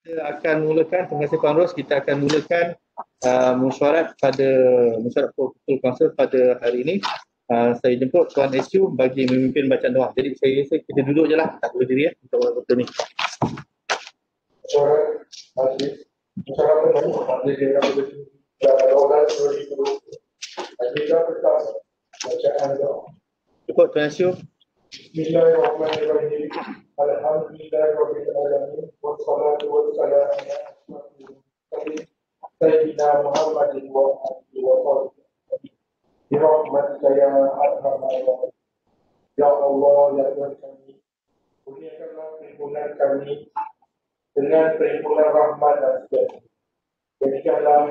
Kita akan mulakan, terima kasih Puan Ros, kita akan mulakan mesyuarat Proposal Council pada hari ini. Saya jemput Tuan SU bagi memimpin bacaan doa. Jadi saya rasa kita duduk je lah, tak perlu diri ya, untuk waktu ni. Cukup Tuan SU. Bismillahirrahmanirrahim. Alhamdulillahirabbil alamin wassalatu wassalamu ala sayyidina Muhammadin wa alihi wa sahbihi. Bi rahmatika ya arhamar rahimin. Ya Allah, ya Tuhan kami, kurniakanlah perhimpunan kami dengan perhimpunan rahmat dan sejahtera. Jadikanlah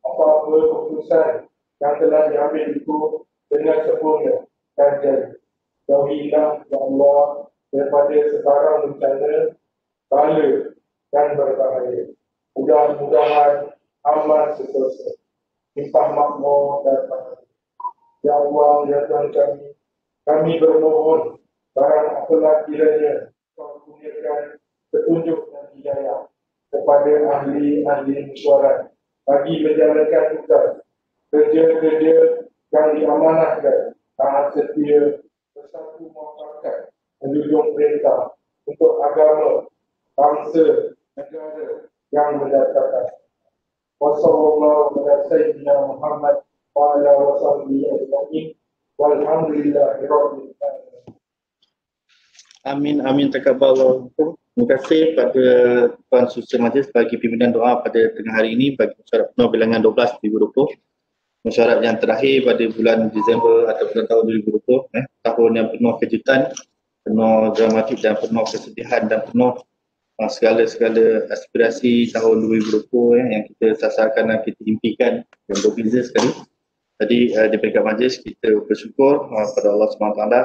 apa-apa keputusan yang telah diambil itu dengan sempurna dan jadi. Jauhilah ya Allah daripada sebarang bencana, bala dan berbahaya. Mudah-mudahan aman seterusnya, limpah makmur dan bahagia. Ya Allah, ya Tuhan kami bermohon barang apalah kiranya Kau kurniakan petunjuk dan hidayah kepada ahli-ahli mesyuarat bagi menjalankan tugas kerja-kerja yang diamanahkan taat setia bersatu masyarakat menjunjung perintah untuk agama, bangsa, negara yang berdasarkan. Wassalamualaikum warahmatullahi wabarakatuh. Wa ala wassabihi ajma'in. Walhamdulillahirabbil alamin. Amin, amin, takabbalallahu. Terima kasih pada Tuan Susur Majlis bagi pimpinan doa pada tengah hari ini bagi mesyuarat penuh bilangan 12 2020. Mesyuarat yang terakhir pada bulan Disember ataupun tahun 2020, tahun yang penuh kejutan, penuh dramatik dan penuh kesedihan dan penuh segala-segala aspirasi tahun 2020 yang kita sasarkan dan kita impikan yang berbeza sekali. Jadi di peringkat majlis kita bersyukur kepada Allah SWT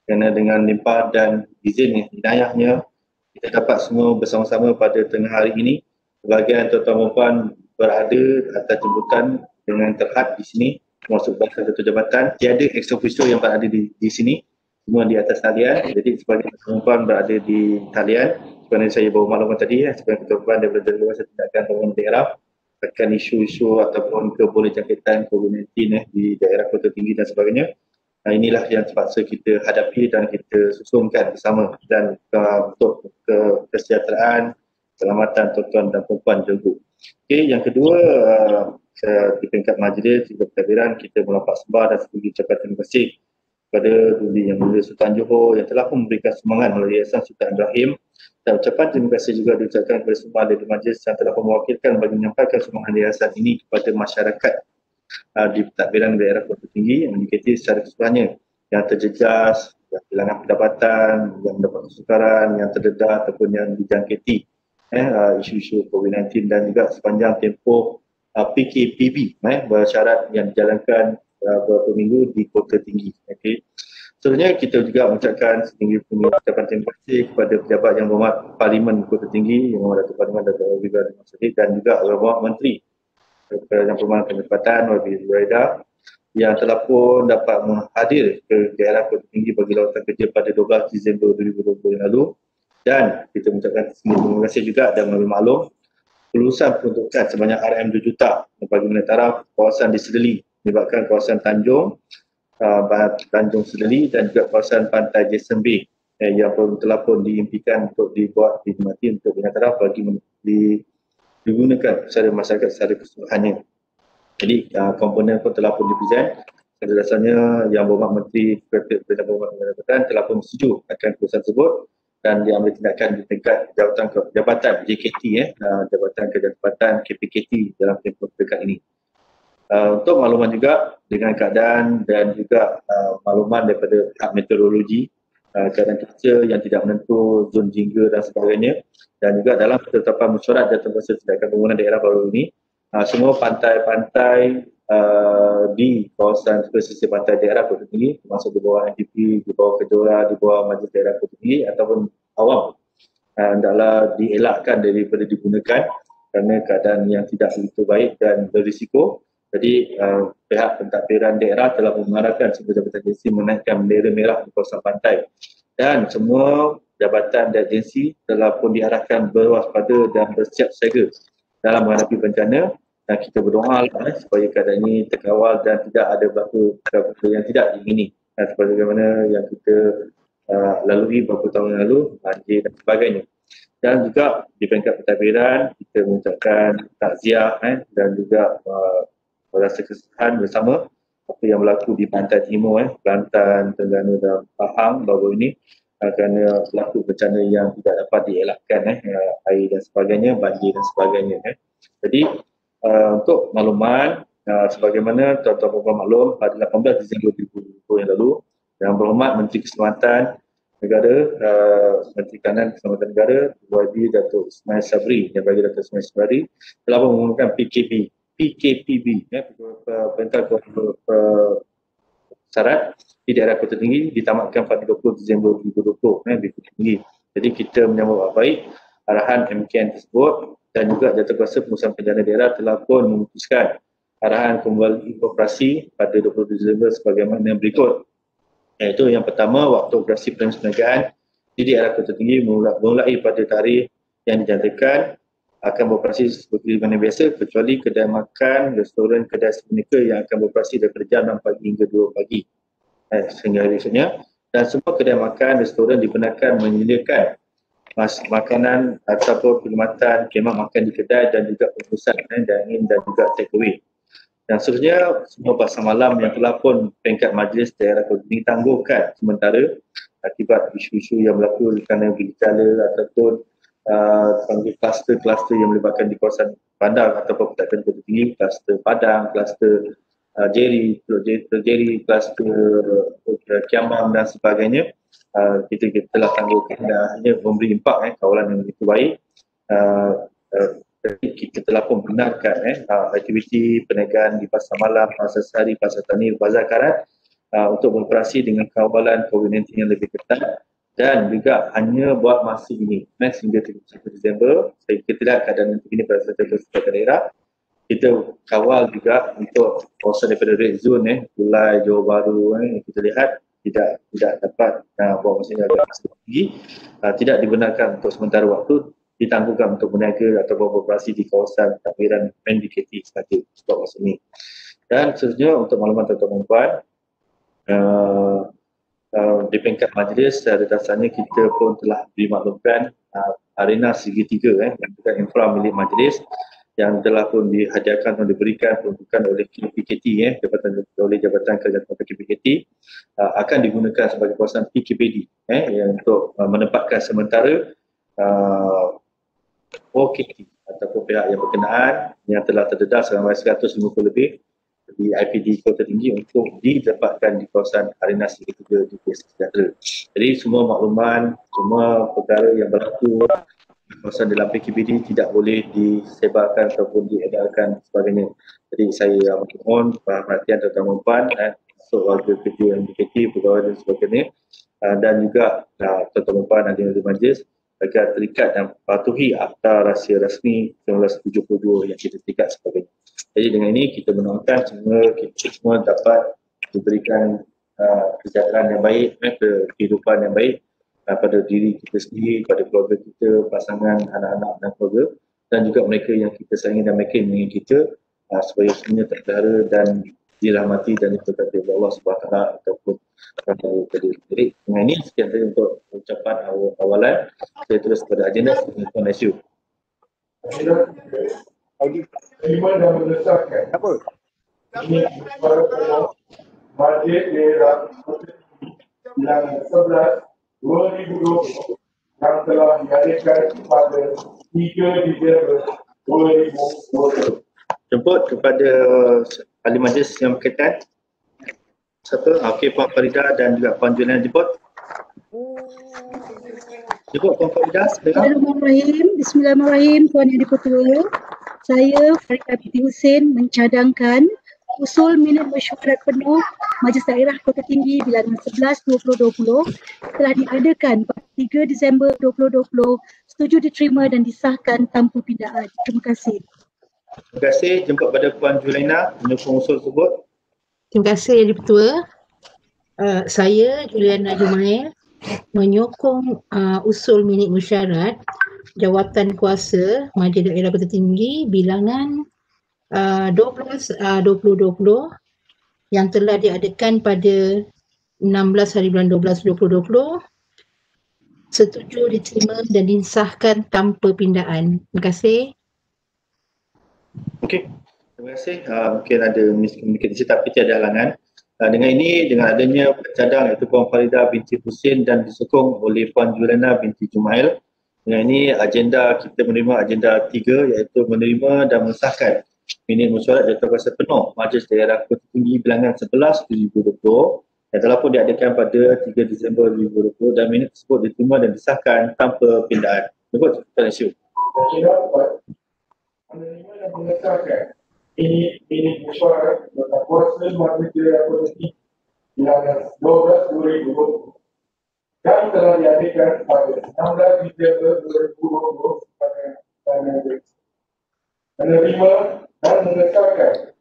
kerana dengan limpah dan izin hidayahnya kita dapat semua bersama-sama pada tengah hari ini. Sebahagian tuan-tuan dan puan berada atas jemputan dengan terhad di sini, termasuk salah satu jabatan. Tiada ex officio yang berada di sini, semua di atas talian. Jadi sebagai perempuan berada di talian, sebenarnya saya bawa maklumat tadi, sebagai perempuan daripada luar saya tindakan pembangunan daerah akan isu-isu ataupun keboleh jangkitan COVID-19 di daerah Kota Tinggi dan sebagainya. Inilah yang terpaksa kita hadapi dan kita susunkan bersama dan untuk kesejahteraan, keselamatan tuan-tuan dan perempuan Jelutong. Okey, yang kedua, di peringkat majlis juga pentadbiran kita melompat sembah dan sebagai ucapan terima kasih kepada Duli Yang Mulia Sultan Johor yang telah memberikan sumbangan melalui Yayasan Sultan Ibrahim, dan ucapan terima kasih juga diucapkan kepada semua ahli majlis yang telah mewakilkan bagi menyampaikan sumbangan yayasan ini kepada masyarakat di pentadbiran daerah Kota Tinggi yang mengikuti secara keseluruhannya yang terjejas, yang kehilangan pendapatan, yang mendapat kesukaran, yang terdedah ataupun yang dijangkiti isu-isu COVID-19 dan juga sepanjang tempoh PKPB bersyarat yang dijalankan beberapa minggu di Kota Tinggi. Okay. Sebenarnya kita juga mengucapkan ucapan terima kasih kepada pejabat yang berhormat Parlimen Kota Tinggi, Yang Berhormat Datuk Parlimen Datuk Wabir Masyid dan juga Yang Berhormat Menteri Yang Permanent Pendapatan Wabir Zuraida yang telah pun dapat hadir ke daerah Kota Tinggi bagi lawatan kerja pada 12 Disember 2020 yang lalu. Dan kita mengucapkan terima kasih juga dan mengambil maklum kelulusan peruntukan sebanyak RM2 juta bagi menetara kawasan di Sedeli melibatkan kawasan Tanjung Sedeli dan juga kawasan Pantai Jason Bay yang telah pun diimpikan untuk dibuat dinikmati untuk menetara bagi digunakan secara masyarakat secara keseluruhannya. Jadi komponen pun telah pun dipresent. Pada dasarnya Yang Berhormat Menteri Perdana Pendapatan telah pun setuju akan keputusan tersebut dan diambil tindakan di tingkat jabatan JKT Jabatan Kerjasempatan KPKT dalam tempoh dekat ini. Untuk makluman juga dengan keadaan dan juga makluman daripada pihak meteorologi, keadaan cuaca yang tidak menentu, zon jingga dan sebagainya, dan juga dalam ketetapan mesyuarat jatuh kuasa tindakan pembangunan daerah baru ini, semua pantai-pantai di kawasan pesisir pantai daerah Kota Tinggi termasuk di bawah NDP, di bawah Kejora, di bawah Majlis Daerah Kota Tinggi ataupun awam hendaklah dielakkan daripada digunakan kerana keadaan yang tidak begitu baik dan berisiko. Jadi pihak pentadbiran daerah telah mengarahkan semua jabatan JC menaikkan bendera merah di kawasan pantai dan semua jabatan dan agensi telah pun diarahkan berwaspada dan bersiap siaga dalam menghadapi bencana, dan kita berdoa supaya keadaan ini terkawal dan tidak ada berlaku perkara yang tidak diingini, seperti bagaimana yang kita lalui beberapa tahun yang lalu, banjir dan sebagainya. Dan juga di peringkat pentadbiran kita mengucapkan takziah dan juga merasa kesesahan bersama apa yang berlaku di pantai timur Kelantan, Terengganu dan Pahang baru ini, kerana berlaku bencana yang tidak dapat dielakkan, air dan sebagainya, banjir dan sebagainya. Jadi untuk makluman, sebagaimana tuan-tuan dan puan maklum, pada 18 Disember 2020 yang lalu, Yang Berhormat Menteri Keselamatan Negara, Menteri Kanan Keselamatan Negara, YB Datuk Ismail Sabri, yang bagi Datuk Ismail Sabri, telah mengumumkan PKPB, Perintah Syarat di daerah Kota Tinggi ditamatkan pada 20 Disember 2020 di Kota Tinggi. Jadi kita menyambut baik arahan MKN tersebut, dan juga Jawatankuasa Pengurusan Bencana Daerah telah pun memutuskan arahan kembali operasi pada 20 Disember sebagaimana berikut. Iaitu yang pertama, waktu operasi perniagaan di daerah Kota Tinggi mulai pada tarikh yang dinyatakan akan beroperasi seperti mana biasa, kecuali kedai makan, restoran, kedai semenika yang akan beroperasi daripada jam 6 pagi hingga 2 pagi sehingga hari esoknya. Dan semua kedai makan, restoran dibenarkan menyediakan makanan ataupun perkhidmatan khemah makan di kedai dan juga pemesanan dine-in dan juga take away. Dan seterusnya, semua pasar malam yang telah pun peringkat majlis daerah Kota Tinggi tangguhkan sementara akibat isu-isu yang berlaku kerana gejala ataupun kluster-kluster yang melibatkan di kawasan Padang ataupun Petakan Kota Tinggi, kluster Padang, kluster Jeri, kluster Kiambang dan sebagainya. Kita telah tangguhkan dan hanya memberi impak kawalan yang begitu baik. Kita telah pun benarkan aktiviti perniagaan di pasar malam, pasar sehari, pasar tani, bazar karat untuk beroperasi dengan kawalan COVID-19 yang lebih ketat, dan juga hanya buat masa ini sehingga 31 Disember, sehingga tidak keadaan nanti ini pada setiap daerah. Kita kawal juga untuk kawasan daripada red zone Gulai, Johor Bahru kita lihat tidak dapat buat masa ini agak tinggi, tidak dibenarkan untuk sementara waktu, ditangguhkan untuk berniaga atau beroperasi di kawasan takbiran MDKT sahaja untuk masa ini. Dan seterusnya, untuk makluman tuan-tuan dan puan, di peringkat majlis, pada dasarnya kita pun telah dimaklumkan arena segitiga yang bukan infra milik majlis yang telah pun dihadiahkan atau diberikan peruntukan oleh PKT, oleh Jabatan Kerajaan PKT, akan digunakan sebagai kawasan PKPD yang untuk menempatkan sementara OKT ataupun pihak yang berkenaan yang telah terdedah selama 150 lebih di IPD Kota Tinggi untuk didapatkan di kawasan arena segitiga di Desa Sejahtera. Jadi semua makluman, semua perkara yang berlaku di kawasan dalam PKPD tidak boleh disebarkan ataupun diedarkan sebagainya. Jadi saya mohon perhatian tuan-tuan dan puan untuk warga PKT, pegawai dan sebagainya, dan juga tuan-tuan dan puan dan di majlis agar terikat dan patuhi Akta Rahsia Rasmi 1972 yang kita terikat sebagainya. Jadi dengan ini kita menawarkan kita semua dapat diberikan kesejahteraan yang baik, kehidupan yang baik pada diri kita sendiri, pada keluarga kita, pasangan, anak-anak dan keluarga, dan juga mereka yang kita sayangi dan mereka yang menyayangi kita, supaya semuanya terpelihara dan dirahmati dan diberkati oleh Allah SWT ataupun jadi dengan ini sekian saja untuk ucapan awalan. Saya terus pada agenda Tuan Nasyu. Terima dan mendesakkan ini Majlis Daerah yang 11 2020 yang telah diadakan pada 3 Disember 2020. Jemput kepada ahli majlis yang berkaitan. Siapa? Okey, Puan Farida dan juga Puan Juliana jemput. Jemput Puan Farida. Bismillahirrahmanirrahim. Puan Yang di-Ketua, saya Farida binti Hussein mencadangkan usul minit mesyuarat penuh Majlis Daerah Kota Tinggi bilangan 11/2020 telah diadakan pada 3 Disember 2020, setuju diterima dan disahkan tanpa pindaan. Terima kasih. Terima kasih. Jemput pada Puan Juliana menyokong usul tersebut. Terima kasih Yang di-Ketua. Saya Juliana Jumail menyokong usul minit mesyuarat jawatan kuasa Majlis Daerah Kota Tinggi bilangan 12/2020 yang telah diadakan pada 16 hari bulan 12 2020 setuju diterima dan disahkan tanpa pindaan. Terima kasih. Okey, terima kasih. Mungkin ada miskomunikasi tapi tiada halangan. Dengan ini, dengan adanya pencadang iaitu Puan Faridah binti Husin dan disokong oleh Puan Juliana binti Jumail. Dengan ini, agenda kita menerima agenda 3 iaitu menerima dan mensahkan minit mesyuarat jawatankuasa penuh Majlis Daerah Kota Tinggi bilangan 11 2020 yang telah pun diadakan pada 3 Disember 2020 dan minit tersebut diterima dan disahkan tanpa pindaan. Betul, Tuan Isu. Menerima dan mengesahkan ini mesyuarat jawatankuasa Majlis Daerah Kota Tinggi bilangan 12 2020 yang telah diadakan pada 16 Disember 2020 pada menerima dan mengesahkan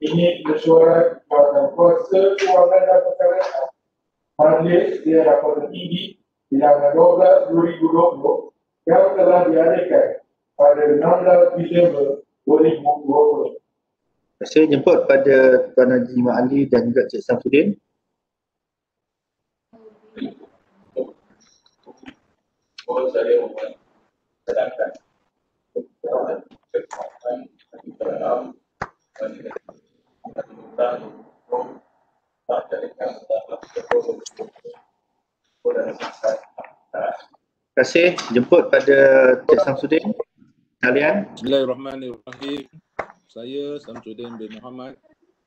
ini mesyuarat jawatankuasa kewangan dan perkaraan Majlis Daerah Kota Tinggi bilangan 12 2020 yang telah diadakan pada 16 Disember 2020. Saya jemput pada Tuan Haji Mak Ali dan juga Cik Samsudin. Saya memperkenalkan Terima kasih. Jemput pada Cik Samsudin. Kalian. Bismillahirrahmanirrahim. Saya Samsudin bin Muhammad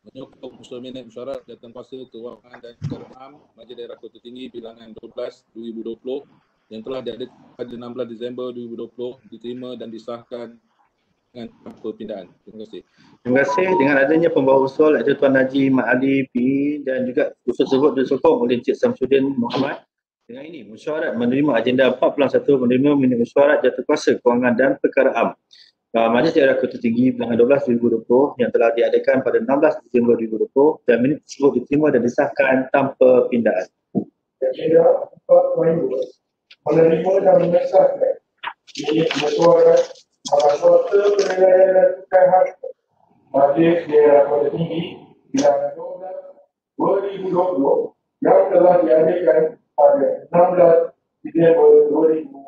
menyokong usul minit mesyuarat jawatankuasa Kewangan dan Perkaraan Majlis Daerah Kota Tinggi bilangan 12 2020 yang telah diadakan pada 16 Disember 2020 diterima dan disahkan dengan tanpa pindaan. Terima kasih. Terima kasih. Dengan adanya pembawa usul iaitu Tuan Haji Mak Ali PE dan juga usul tersebut disokong oleh Cik Samsudin Muhammad. Dengan ini, mesyuarat menerima agenda 4.1 menerima minit mesyuarat jawatankuasa Kewangan dan Perkaraan Majlis Daerah Kota Tinggi bilangan 12 2020 yang telah diadakan pada 16 Disember 2020 dan minit tersebut diterima dan disahkan tanpa pindaan. agenda 4.2 menerima dan mengesahkan minit mesyuarat jawatankuasa penilaian dan tukar harta Majlis Daerah Kota Tinggi bilangan 12 2020 yang telah diadakan pada 16 Disember 2020.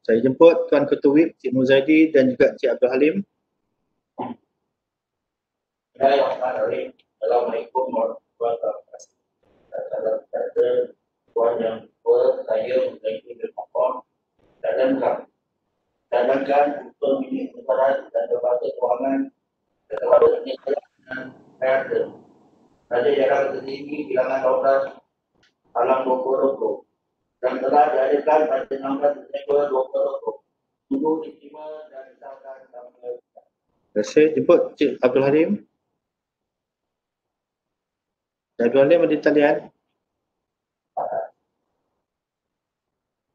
Saya jemput Tuan Ketua Whip Cik Muzaidi dan juga Cik Abdul Halim. Bismillahirrahmanirrahim. Assalamualaikum warahmatullahi wabarakatuh. Dalam kata Tuan Yang Tua, saya Muzaidi bin Muhammad cadangkan usul minit mesyuarat dan jawatankuasa kewangan dan penyelenggarakan RD Majlis Daerah Kota Tinggi bilangan 12 Alam 2020 yang telah diadakan pada 16 Desember 2020. Tunggu diterima dan disahkan tanpa pindaan. Terima kasih. Jemput Cik Abdul Halim. Cik Abdul Halim ada di talian.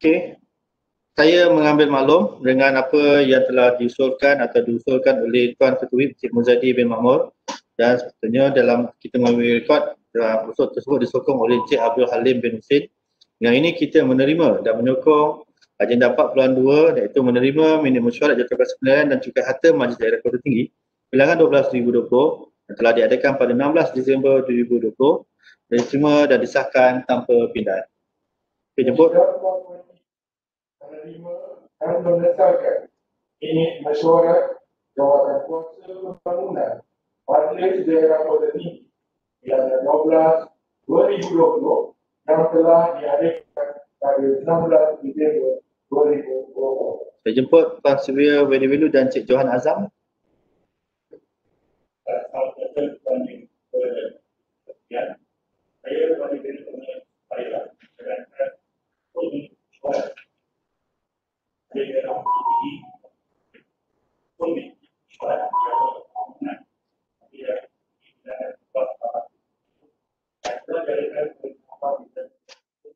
Okey. Saya mengambil maklum dengan apa yang telah diusulkan atau diusulkan oleh Tuan Ketua Whip Cik Muzadi bin Makmur dan sebetulnya dalam kita mengambil rekod usul tersebut disokong oleh Cik Abdul Halim bin Husin. Dengan ini kita menerima dan menyokong agenda 4.2 iaitu menerima minit mesyuarat jawatankuasa penilaian dan cukai harta Majlis Daerah Kota Tinggi bilangan 12 2020 yang telah diadakan pada 16 Disember 2020 dan diterima dan disahkan tanpa pindaan. Okey, jemput. Menerima dan mengesahkan minit mesyuarat jawatankuasa pembangunan Majlis Daerah Kota Tinggi bilangan 12 2020 yang telah diadakan pada 16 Disember 2020. Saya jemput Tuan Sivia Wediwelu dan Cik Johan Azam. Saya Wadiwelu Faridah cadangkan usul mesyuarat Majlis Daerah Kota Tinggi usul minit mesyuarat jawatankuasa kewangan bilangan 12 yang telah diadakan pada 16 Disember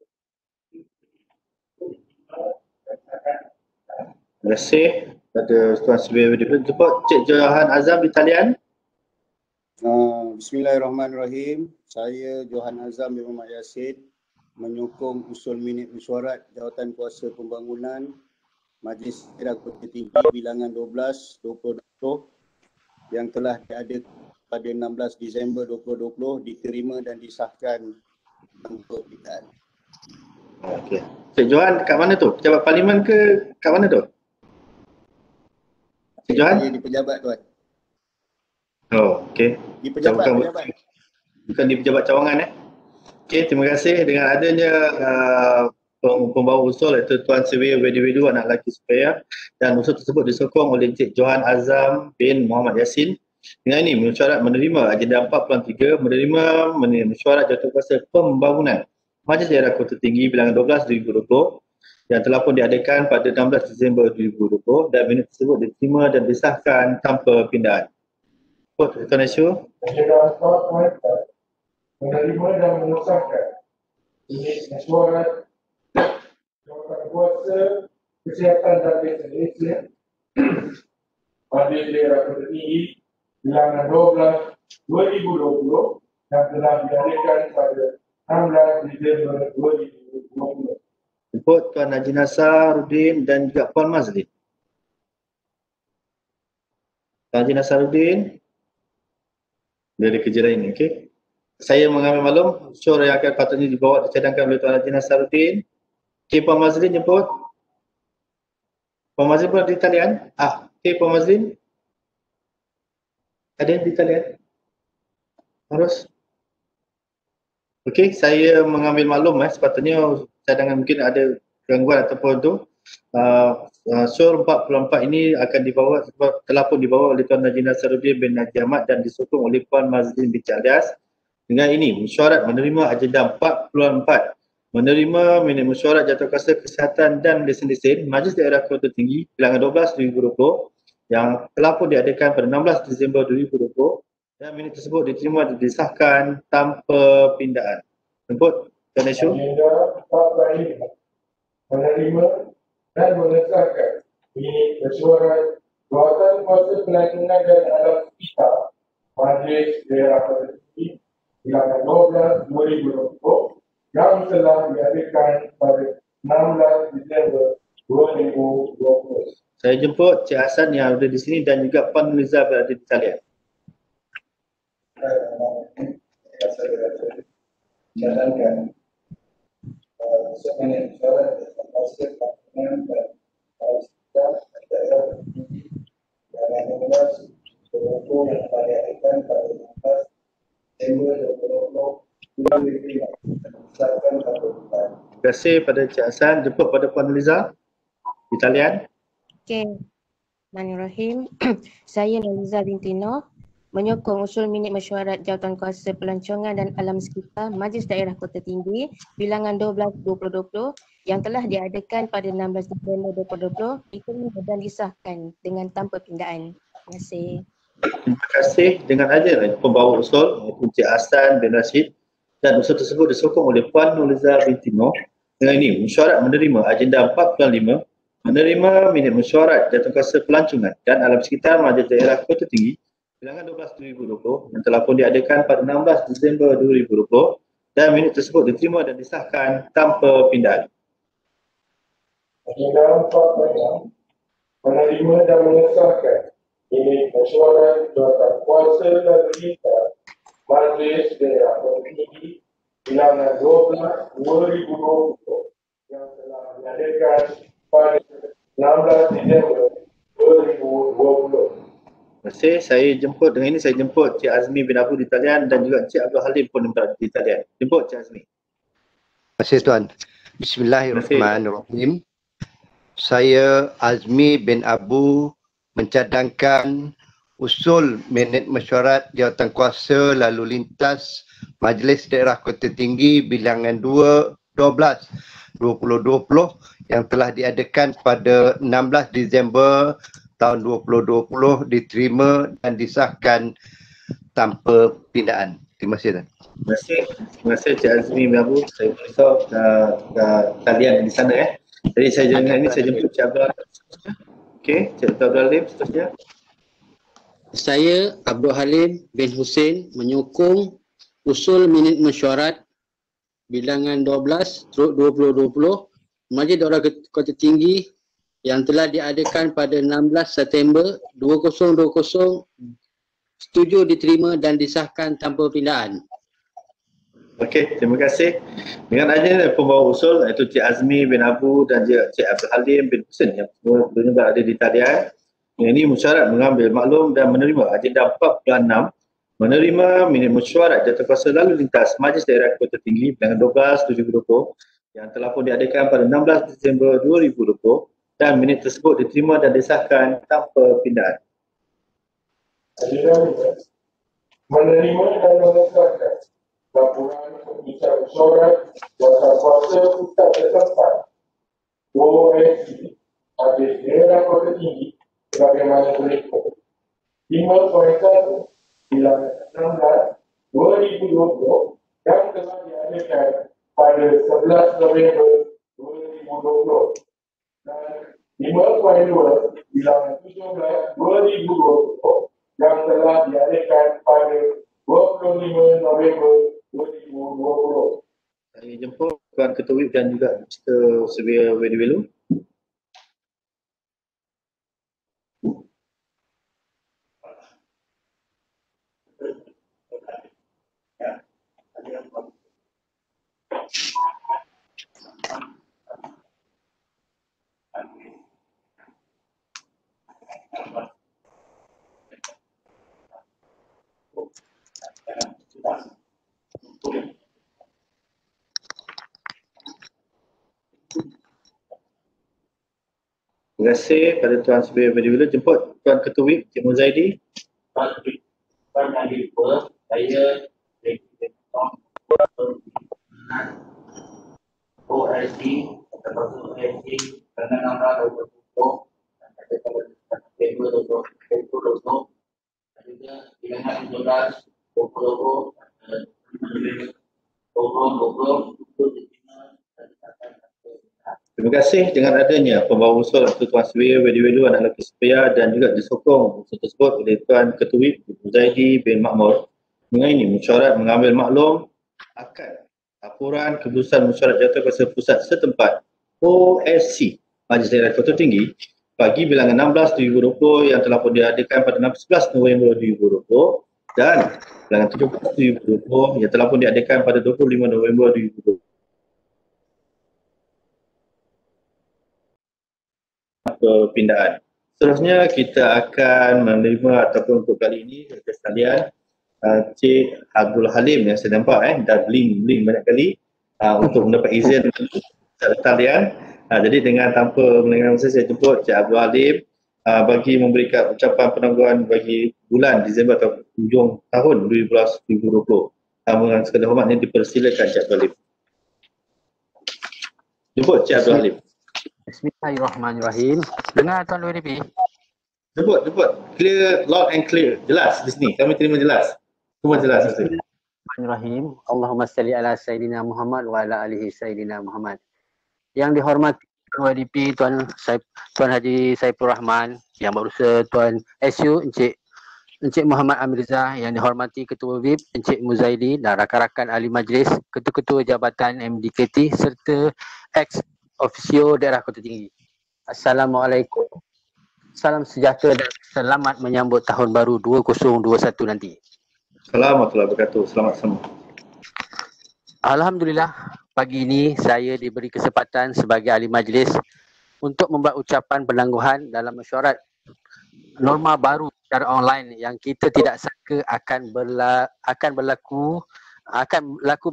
2020. Terima kasih pada Tuan Sivia Wediwelu. Jemput Cik Johan Azam di talian. Bismillahirrahmanirrahim. Saya Johan Azam bin Muhammad Yassin menyokong usul minit mesyuarat Jawatan Kuasa Pembangunan Majlis Daerah Kota Tinggi bilangan 12/2020 yang telah diadakan pada 16 Disember 2020 diterima dan disahkan tanpa perbezaan. Okey. Cik Johan kat mana tu? Pejabat Parlimen ke kat mana tu? Cik Johan? Saya di pejabat tuan. Oh, okey. Di pejabat, Bukan di pejabat cawangan Okey, terima kasih. Dengan adanya pembawa usul iaitu Tuan Surveyor Wedu anak lelaki supaya dan usul tersebut disokong oleh Encik Johan Azam bin Muhammad Yassin. Dengan ini mesyuarat menerima agenda 4.3 menerima mesyuarat Jawatankuasa Pembangunan Majlis Daerah Kota Tinggi bilangan 12/2020 yang telah pun diadakan pada 16 Disember 2020 dan minit tersebut diterima dan disahkan tanpa pindahan. Tuan Aisyur. Agenda 4.4 menerima dan mengesahkan minit mesyuarat Jawatankuasa Kesihatan dan Desa Malaysia Majlis Daerah Kota Tinggi bilangan 12/2020 yang telah diadakan pada 16 Disember 2020. Jemput Tuan Haji Nasaruddin dan juga Puan Mazlin. Tuan Haji Nasaruddin. Dia ada kerja lain, okey. Saya mengambil maklum usul yang akan patutnya dibawa dicadangkan oleh Tuan Haji Nasaruddin. Okey, Puan Mazlin jemput. Puan Mazlin pun ada di talian. Okey, Puan Mazlin. Ada di talian? Harus. Okey, saya mengambil maklum sepatutnya cadangan mungkin ada gangguan ataupun tu. Sur 44 ini akan dibawa sebab telah pun dibawa oleh Tuan Haji Nasaruddin bin Haji Ahmad dan disokong oleh Puan Mazlin bin Alias. Dengan ini, mesyuarat menerima agenda 4.4 menerima minit mesyuarat Jawatankuasa Kesihatan dan Lesen-lesen Majlis Daerah Kota Tinggi bilangan 12/2020 yang telah pun diadakan pada 16 Disember 2020 dan minit tersebut diterima dan disahkan tanpa pindahan. Jemput Tuan Aisyur. Agenda 4.5 menerima dan mengesahkan minit mesyuarat Jawatankuasa Pelayanan dan Alam Sekitar Majlis Daerah Kota Tinggi bilangan 12/2020 yang telah diadakan pada 16 Disember 2020. Saya jemput Cik Hassan yang ada di sini dan juga Puan Nuliza berada di talian. Saya jalankan sebenarnya mesyuarat Jawatankuasa Pembangunan dan Sekitar Daerah Tinggi bilangan 12/2020 yang telah diadakan pada 16 Desember 2020. Terima kasih pada Cik Hassan. Jemput pada Puan Nuliza di talian. Okey. Bismillahirrahmanirrahim. Saya Nuliza binti Noh menyokong usul minit mesyuarat Jawatankuasa Pelancongan dan Alam Sekitar Majlis Daerah Kota Tinggi bilangan 12/2020 yang telah diadakan pada 16 Disember 2020 diterima dan disahkan dengan tanpa pindahan. Terima kasih. Terima kasih. Dengan adanya pembawa usul iaitu Encik Hassan bin Rashid dan usul tersebut disokong oleh Puan Nuliza binti Noh. Dengan ini mesyuarat menerima agenda 4.5 menerima minit mesyuarat Jawatankuasa Pelancongan dan Alam Sekitar Majlis Daerah Kota Tinggi bilangan 12/2020 yang telah pun diadakan pada 16 Disember 2020 dan minit tersebut diterima dan disahkan tanpa pindahan. Agenda 4.6 menerima dan mengesahkan minit mesyuarat Jawatankuasa Lalu Lintas Majlis Daerah Kota Tinggi bilangan 12/2020 yang telah diadakan pada 16 Disember 2020. Terima kasih. Saya jemput dengan ini saya jemput Cik Azmi bin Abu di talian dan juga Cik Abdul Halim pun berada di talian. Jemput Cik Azmi. Terima kasih Tuan. Bismillahirrahmanirrahim. Saya Azmi bin Abu mencadangkan usul minit mesyuarat Jawatankuasa Lalu Lintas Majlis Daerah Kota Tinggi bilangan 12/2020 yang telah diadakan pada 16 Disember tahun 2020 diterima dan disahkan tanpa pindahan. Terima kasih Tuan. Terima kasih. Terima kasih Cik Azmi bin Abu. Saya beritahu talian di sana Jadi saya jangan ini saya jemput Cik Abdul Halim. Okey, Cik Abdul Halim seterusnya. Saya Abdul Halim bin Hussein menyokong usul minit mesyuarat bilangan 12/2020 Majlis Daerah Kota Tinggi yang telah diadakan pada 16 September 2020 setuju diterima dan disahkan tanpa pindaan. Okey, terima kasih. Dengan adanya pembawa usul iaitu Cik Azmi bin Abu dan Cik Abdul Halim bin Hussein yang sebenarnya berada di talian. Yang ini musyarat mengambil maklum dan menerima agenda 4.6 menerima minit mesyuarat jawatankuasa lalu lintas Majlis Daerah Kota Tinggi bilangan 12/2020 yang telah pun diadakan pada 16 Disember 2020 dan minit tersebut diterima dan disahkan tanpa pindaan. Menerima dan mengesahkan laporan pembicara mesyuarat jawatankuasa pusat setempat OSC Majlis Daerah Kota Tinggi sebagaimana berikut. 5.1 bilangan 16/2020 yang telah diadakan pada 11 November 2020 dan 5.2 bilangan 17/2020 yang telah diadakan pada 25 November 2020. Saya jemput Tuan Ketua WIP dan juga Mr. Surveyor Wediwelu. Terima kasih pada Tuan Surveyor Wediwelu. Jemput Tuan Ketua WIP Cik Muzaidi. Tuan yang dibuat, saya OSC atau OSC dengan nama 2020 dan pada September 2020 dan juga bilangan 17/2020 dan 2020 untuk diterima dan disahkan. Terima kasih. Dengan adanya pembawa usul iaitu Tuan Surveyor Wediwelu anak lelaki supaya dan juga disokong usul tersebut oleh Tuan Ketua WIP Muzaidi bin Makmur mengenai mesyuarat mengambil maklum akan laporan keputusan mesyuarat jawatankuasa pusat setempat OSC Majlis Daerah Kota Tinggi bagi bilangan 16/2020 yang telah pun diadakan pada 11 November 2020 dan bilangan 17/2020 yang telah pun diadakan pada 25 November 2020. Perpindaan. Seterusnya kita akan menerima ataupun untuk kali ini rakan sekalian Cik Abdul Halim yang saya nampak dah bling banyak kali untuk mendapat izin secara talian. Jadi dengan tanpa melengahkan masa saya jemput Cik Abdul Halim bagi memberikan ucapan penangguhan bagi bulan Disember atau hujung tahun 2020. Dengan segala hormat ini dipersilakan Cik Abdul Halim. Jemput Cik Abdul Halim. Bismillahirrahmanirrahim. Dengar Tuan WDP? Jemput. Clear, loud and clear. Jelas di sini. Kami terima jelas. Semua jelas. Bismillahirrahmanirrahim. Allahumma salli ala Sayyidina Muhammad wa ala alihi Sayyidina Muhammad. Yang dihormati Tuan WDP, Tuan Haji Saiful Rahman, yang berusaha Tuan SU, Encik Muhammad Amirza, yang dihormati Ketua WIP, Encik Muzaidi dan rakan-rakan ahli majlis, ketua-ketua jabatan MDKT serta ex-officio Daerah Kota Tinggi. Assalamualaikum. Salam sejahtera dan selamat menyambut tahun baru 2021 nanti. Assalamualaikum warahmatullahi wabarakatuh. Selamat semua. Alhamdulillah, pagi ini saya diberi kesempatan sebagai ahli majlis untuk membuat ucapan penangguhan dalam mesyuarat norma baru secara online yang kita tidak sangka akan berlaku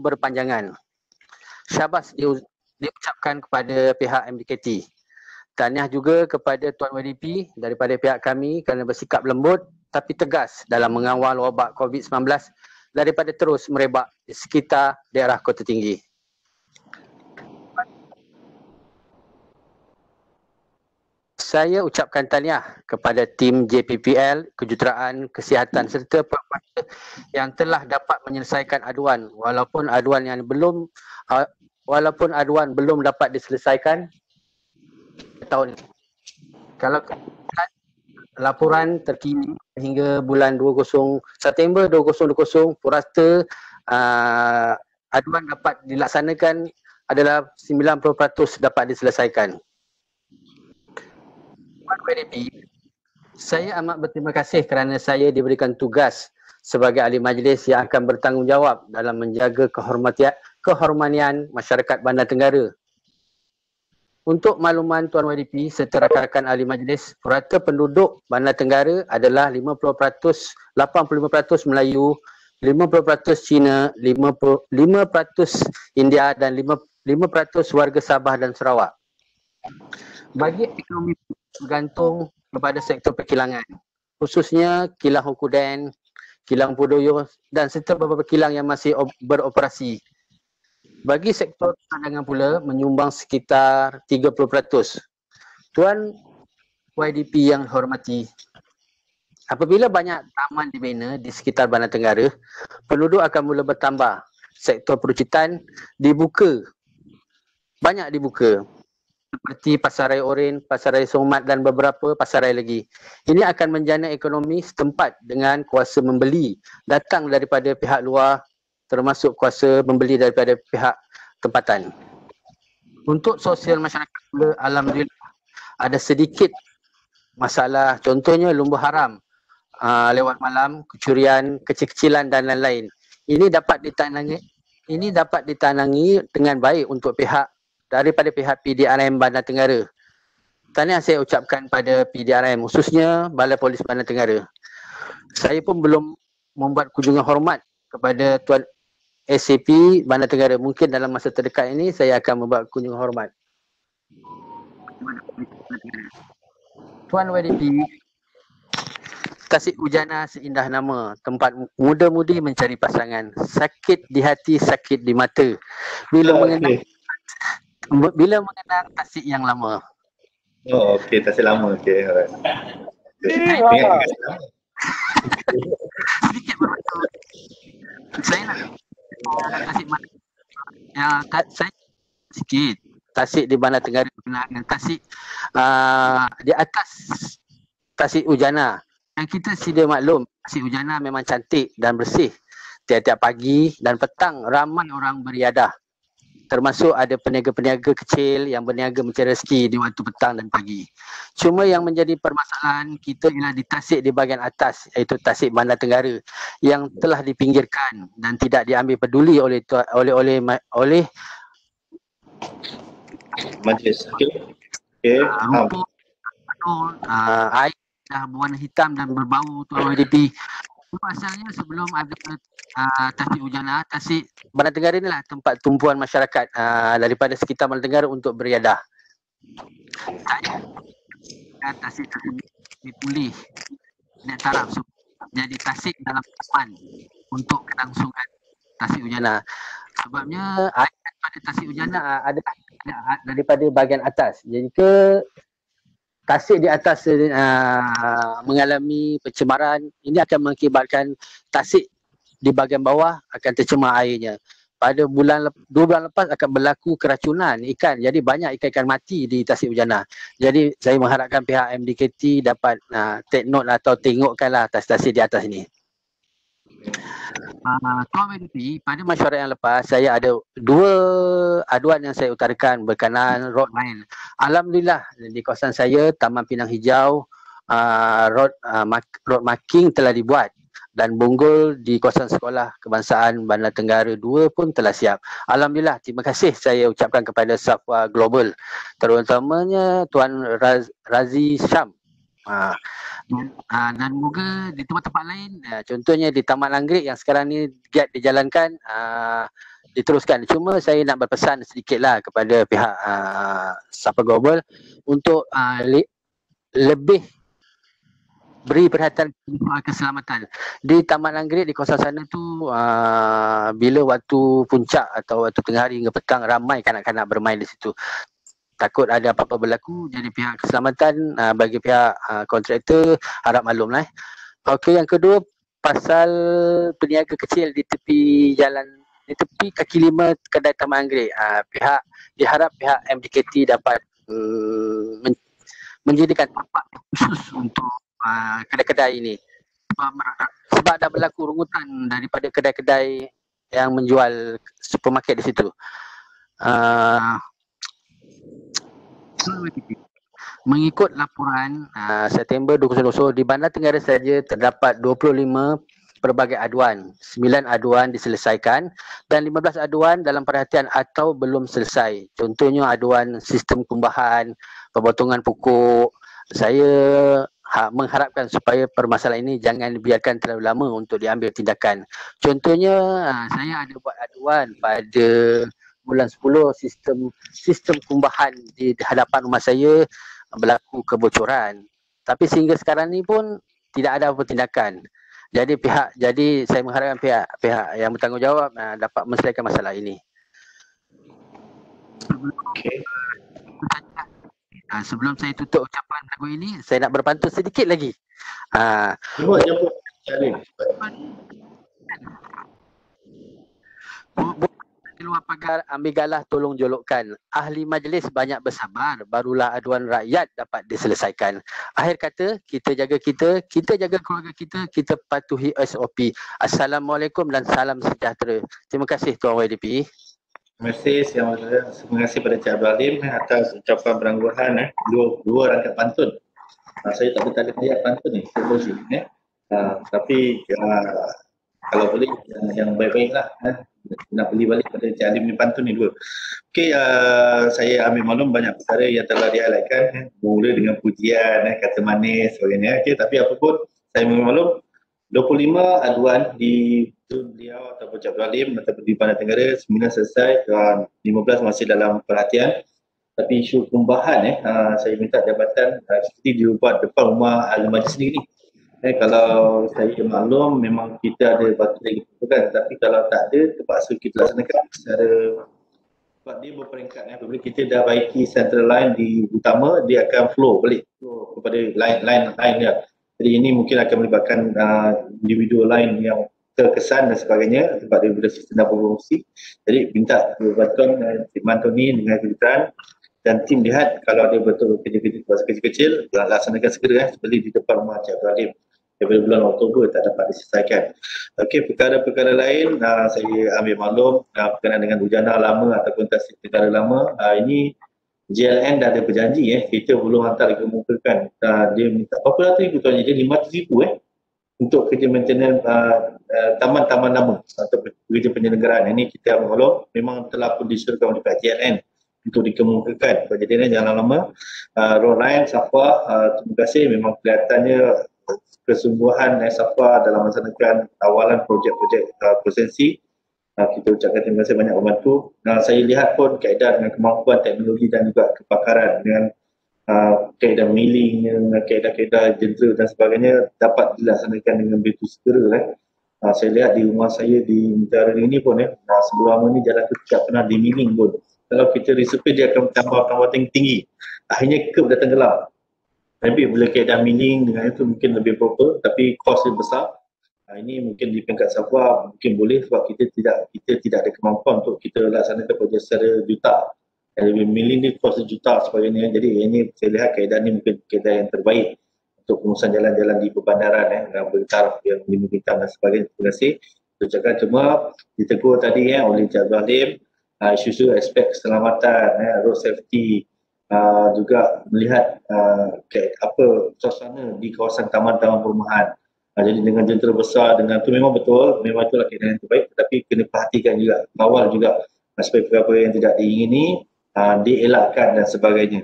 berpanjangan. Syabas diucapkan kepada pihak MDKT. Tahniah juga kepada Tuan WDP daripada pihak kami kerana bersikap lembut tapi tegas dalam mengawal wabak COVID-19 daripada terus merebak di sekitar daerah Kota Tinggi. Saya ucapkan tahniah kepada tim JPPL, Kejuruteraan Kesihatan serta pihak yang telah dapat menyelesaikan aduan walaupun aduan belum dapat diselesaikan tahun ini. Kalau laporan terkini hingga bulan 20 September 2020 purata aduan dapat dilaksanakan adalah 90% dapat diselesaikan. PDP, saya amat berterima kasih kerana saya diberikan tugas sebagai ahli majlis yang akan bertanggungjawab dalam menjaga kehormatan masyarakat Bandar Tenggara. Untuk makluman Tuan YDP serta rakan-rakan ahli majlis, purata penduduk Bandar Tenggara adalah 85% Melayu, 50% Cina, 5% India dan 5% warga Sabah dan Sarawak. Bagi ekonomi bergantung kepada sektor perkilangan, khususnya kilang Hokuden, kilang Pudoyo dan serta beberapa kilang yang masih beroperasi. Bagi sektor perdagangan pula menyumbang sekitar 30%. Tuan YDP yang hormati, apabila banyak taman dibina di sekitar Bandar Tenggara, penduduk akan mula bertambah. Sektor perucitan dibuka, banyak dibuka, seperti Pasaraya Oren, Pasaraya Somat dan beberapa pasaraya lagi. Ini akan menjana ekonomi setempat dengan kuasa membeli datang daripada pihak luar, termasuk kuasa membeli daripada pihak tempatan. Untuk sosial masyarakat pula, alhamdulillah ada sedikit masalah, contohnya lumba haram lewat malam, kecurian, kecil-kecilan dan lain-lain. Ini dapat ditanangi dengan baik untuk daripada pihak PDRM Bandar Tenggara. Tahniah saya ucapkan pada PDRM, khususnya Balai Polis Bandar Tenggara. Saya pun belum membuat kunjungan hormat kepada Tuan SAP Bandar Tenggara. Mungkin dalam masa terdekat ini saya akan membuat kunjungan hormat. Tuan YDP, Tasik Ujana seindah nama, tempat muda-mudi mencari pasangan. Sakit di hati, sakit di mata. Bila mengenang Tasik yang lama. Oh, okey, Tasik lama. Okey, alright. Sedikit berbeza. Saya nak Tasik mana? Saya sikit. Tasik di Bandar Tenggara berkenaan dengan Tasik di atas Tasik Ujana. Yang kita sedia maklum, Tasik Ujana memang cantik dan bersih. Tiap-tiap pagi dan petang ramai orang beriadah. Termasuk ada peniaga-peniaga kecil yang berniaga mencari rezeki di waktu petang dan pagi. Cuma yang menjadi permasalahan kita ialah di Tasik di bahagian atas, iaitu Tasik Bandar Tenggara yang telah dipinggirkan dan tidak diambil peduli oleh majlis. Rumput, air dah berwarna hitam dan berbau Tuan YDP. Pasalnya sebelum ada Tasik Ujana, Tasik Bandar Tenggara inilah tempat tumpuan masyarakat daripada sekitar Bandar Tenggara untuk beriadah. Tasik dipulih dan taraf jadi Tasik dalam taman untuk kelangsungan Tasik Ujana. Sebabnya air daripada Tasik Ujana ada daripada bahagian atas. Jadi Tasik di atas mengalami pencemaran, ini akan mengakibatkan Tasik di bahagian bawah akan tercemar airnya. Pada 2 bulan lepas akan berlaku keracunan ikan. Jadi banyak ikan mati di Tasik Ujana. Jadi saya mengharapkan pihak MDKT dapat take note atau tengokkanlah Tasik di atas ini. Tuan YDP, pada mesyuarat yang lepas saya ada 2 aduan yang saya utarakan berkenaan road line. Alhamdulillah di kawasan saya Taman Pinang Hijau road marking telah dibuat dan bonggol di kawasan sekolah kebangsaan Bandar Tenggara 2 pun telah siap. Alhamdulillah, terima kasih saya ucapkan kepada Safwa Global, terutamanya Tuan Razi Syam. Dan moga di tempat-tempat lain, contohnya di Taman Anggrek yang sekarang ni giat dijalankan, diteruskan. Cuma saya nak berpesan sedikitlah kepada pihak Safwa Global untuk lebih beri perhatian keselamatan. Di Taman Anggrek di kawasan sana tu bila waktu puncak atau waktu tengah hari hingga petang ramai kanak-kanak bermain di situ. Takut ada apa-apa berlaku, jadi pihak keselamatan bagi pihak kontraktor harap maklum lah. Okey, yang kedua pasal peniaga kecil di tepi jalan, di tepi kaki 5 kedai Taman Anggrek. Diharap pihak MDKT dapat menjadikan tempat khusus untuk kedai-kedai ini. Sebab dah berlaku rungutan daripada kedai-kedai yang menjual supermarket di situ. Mengikut laporan September 2020 di Bandar Tenggara saja terdapat 25 pelbagai aduan. 9 aduan diselesaikan dan 15 aduan dalam perhatian atau belum selesai. Contohnya aduan sistem kumbahan, pemotongan pokok. Saya mengharapkan supaya permasalahan ini jangan dibiarkan terlalu lama untuk diambil tindakan. Contohnya saya ada buat aduan pada bulan 10 sistem kumbahan di hadapan rumah saya berlaku kebocoran. Tapi sehingga sekarang ni pun tidak ada apa tindakan. Jadi saya mengharapkan pihak yang bertanggungjawab dapat menyelesaikan masalah ini. Okey. Sebelum saya tutup ucapan lagu ini, saya nak berpantun sedikit lagi. Jemput Jalil. Di luar pagar, ambil galah tolong jolokkan. Ahli majlis banyak bersabar, barulah aduan rakyat dapat diselesaikan. Akhir kata, kita jaga keluarga kita patuhi SOP. Assalamualaikum dan salam sejahtera. Terima kasih Tuan YDP. Terima kasih pada Cik Abdul Halim atas ucapan berangguhan dua rangkaian pantun. Saya tak ada ayat pantun ni, saya bosi. Tapi kalau boleh yang baik-baik lah. Nak beli balik pada Cik Halim ni pantun ni dua. Okey, saya ambil maklum banyak perkara yang telah di-highlightkan. Mula dengan pujian, kata manis sebagainya. Okey, tapi apa pun saya ambil maklum 25 aduan di beliau ataupun Cik Abdul Halim ataupun di Bandar Tenggara, 9 selesai dan 15 masih dalam perhatian. Tapi isu kumbahan saya minta jabatan seperti dibuat depan rumah ahli majlis sendiri ni. Kalau saya maklum memang kita ada batu lagi kan, tapi kalau tak ada terpaksa kita laksanakan secara sebab dia berperingkat apabila kita dah baiki central line di utama, dia akan flow balik kepada line dia. Jadi ini mungkin akan melibatkan individu lain yang terkesan dan sebagainya sebab dia boleh sistem dan berfungsi. Jadi minta dibantuan Cik Mantoni dengan kejutan dan tim lihat kalau ada betul kerja-kerja kecil-kecil laksanakan segera seperti di depan rumah Cik Abdul Halim. Daripada bulan Oktober tak dapat diselesaikan. Okey, perkara-perkara lain saya ambil maklum berkenaan dengan hujana lama ataupun tasik negara lama. Ini JLN dah ada berjanji kita belum hantar dikemukakan. Dia minta berapa ratus ribu tuan, dia 500,000 untuk kerja maintenance taman-taman lama atau kerja penyelenggaraan. Ini kita ambil maklum memang telah pun disuruhkan oleh pihak JLN untuk dikemukakan. Jadi jalan lama, road line, Safa, terima kasih memang kelihatannya kesungguhan Safa dalam melaksanakan awalan projek-projek presensi. Kita ucapkan terima kasih banyak membantu. Saya lihat pun kaedah dengan kemampuan teknologi dan juga kepakaran dengan kaedah milling, dengan kaedah-kaedah jentera dan sebagainya dapat dilaksanakan dengan begitu segera. Saya lihat di rumah saya di negara ini pun sebelum ini jalan itu tidak pernah di milling pun. Kalau kita resurface dia akan tambah tinggi. Akhirnya curb dah tenggelam. Tapi bila kaedah milling dengan itu mungkin lebih proper tapi kos lebih besar. Ini mungkin di peringkat Safa mungkin boleh sebab kita tidak ada kemampuan untuk kita laksanakan projek secara juta. Kalau milling ni kos juta sebagainya. Jadi ini saya lihat kaedah ni mungkin kaedah yang terbaik untuk pengurusan jalan-jalan di perbandaran dengan bertaraf yang 5 bintang dan sebagainya. Terima kasih. Saya ucapkan cuma ditegur tadi oleh Cik Abdul Halim isu-isu aspek keselamatan, road safety, juga melihat apa suasana di kawasan taman-taman perumahan. Jadi dengan jentera besar dengan tu memang betul, memang itulah keadaan yang terbaik, tetapi kena perhatikan juga, kawal juga aspek apa yang tidak diingini dielakkan dan sebagainya.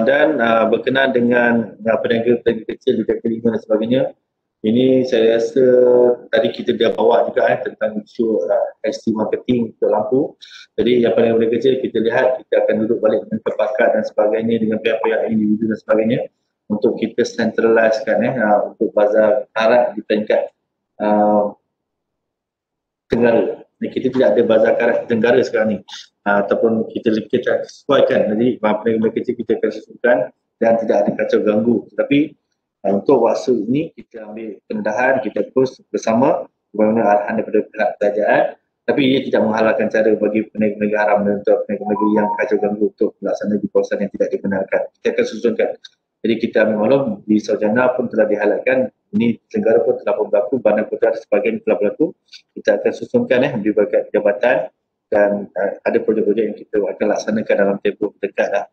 Dan berkenaan dengan peniaga-peniaga kecil di kaki 5 dan sebagainya, ini saya rasa tadi kita dah bawa juga tentang isu ST marketing untuk lampu. Jadi yang peniaga kecil kita lihat kita akan duduk balik dengan pakar dan sebagainya dengan pihak-pihak individu dan sebagainya untuk kita centralizekan untuk bazar karat di peringkat Tenggara. Kita tidak ada bazar karat di Tenggara sekarang ni ataupun kita sesuaikan. Jadi peniaga kecil kita akan sesuaikan dan tidak ada kacau ganggu. Tetapi untuk waktu ini kita ambil pendedahan, kita terus bersama bagaimana arahan daripada pihak kerajaan, tapi ia tidak menghalalkan cara bagi peniaga-peniaga haram dan untuk peniaga-peniaga yang kacau ganggu untuk melaksanakan di kawasan yang tidak dibenarkan. Kita akan susunkan Jadi kita ambil maklum di sarjana pun telah dihalalkan, ini negara pun telah berlaku, bandar kota sebagian telah berlaku. Kita akan susunkan di berbagai jabatan dan ada projek-projek yang kita akan laksanakan dalam tempoh dekat lah.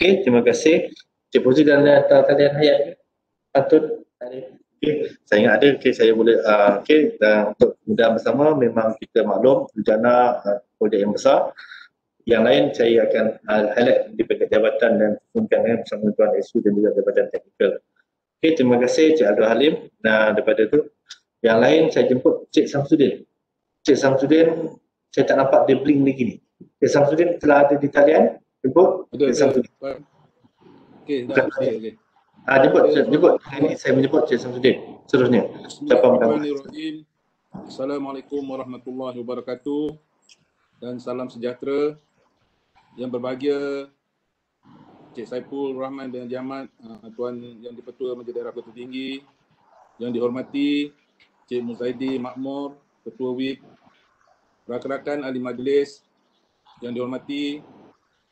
Okey, terima kasih. Cik Fauzi dan talian hayat patut. Okey, saya ingat ada. Okey, saya boleh okey, untuk mudah bersama memang kita maklum rencana projek yang besar. Yang lain saya akan highlight di bagian jabatan dan susunkan bersama Tuan SU dan juga jabatan teknikal. Okey, terima kasih Cik Abdul Halim. Nah, daripada itu yang lain saya jemput Cik Samsudin. Cik Samsudin, saya tak nampak dia blink lagi ni. Cik Samsudin telah ada di talian. Jemput Cik Samsudin. Okey, dah okey. Jemput. Ini saya menyebut Cik Samsudin. Seterusnya. Bismillahirrahmanirrahim. Assalamualaikum warahmatullahi wabarakatuh. Dan salam sejahtera. Yang berbahagia Cik Saiful Rahman bin Jamat, Tuan Yang di-Pertua Majlis Daerah Kota Tinggi, yang dihormati Cik Muzaidi Makmur, Ketua WIP, rakan-rakan ahli majlis, yang dihormati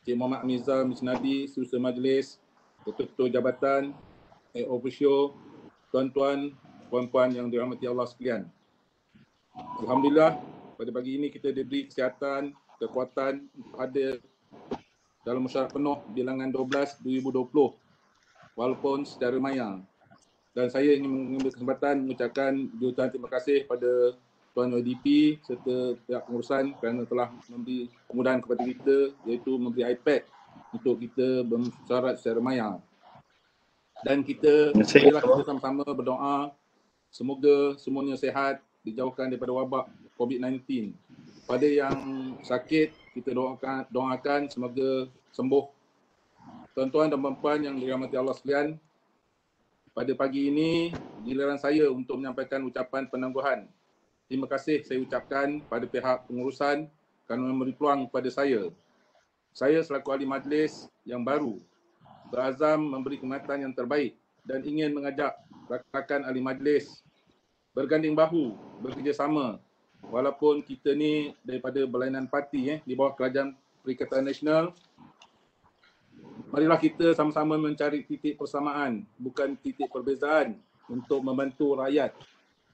Cik Muhammad Amiza Misnadi, Seterusnya Majlis, Ketua Jabatan, Officio, tuan-tuan, puan-puan yang dirahmati Allah sekalian. Alhamdulillah, pada pagi ini kita diberi kesihatan, kekuatan ada dalam mesyuarat penuh bilangan 12 2020 walaupun secara maya. Dan saya ingin mengambil kesempatan mengucapkan jutaan terima kasih pada Tuan UDP serta pihak pengurusan kerana telah memberi kemudahan kepada kita, iaitu memberi iPad untuk kita bermesyuarat secara maya. Dan kita sama-sama berdoa semoga semuanya sihat, dijauhkan daripada wabak COVID-19. Pada yang sakit, kita doakan semoga sembuh. Tuan-tuan dan puan-puan yang dirahmati Allah sekalian, pada pagi ini giliran saya untuk menyampaikan ucapan penangguhan. Terima kasih saya ucapkan pada pihak pengurusan kerana memberi peluang kepada saya. Saya selaku ahli majlis yang baru berazam memberi khidmatan yang terbaik dan ingin mengajak rakan-rakan ahli majlis berganding bahu, bekerjasama. Walaupun kita ni daripada berlainan parti di bawah Kerajaan Perikatan Nasional, marilah kita sama-sama mencari titik persamaan, bukan titik perbezaan untuk membantu rakyat,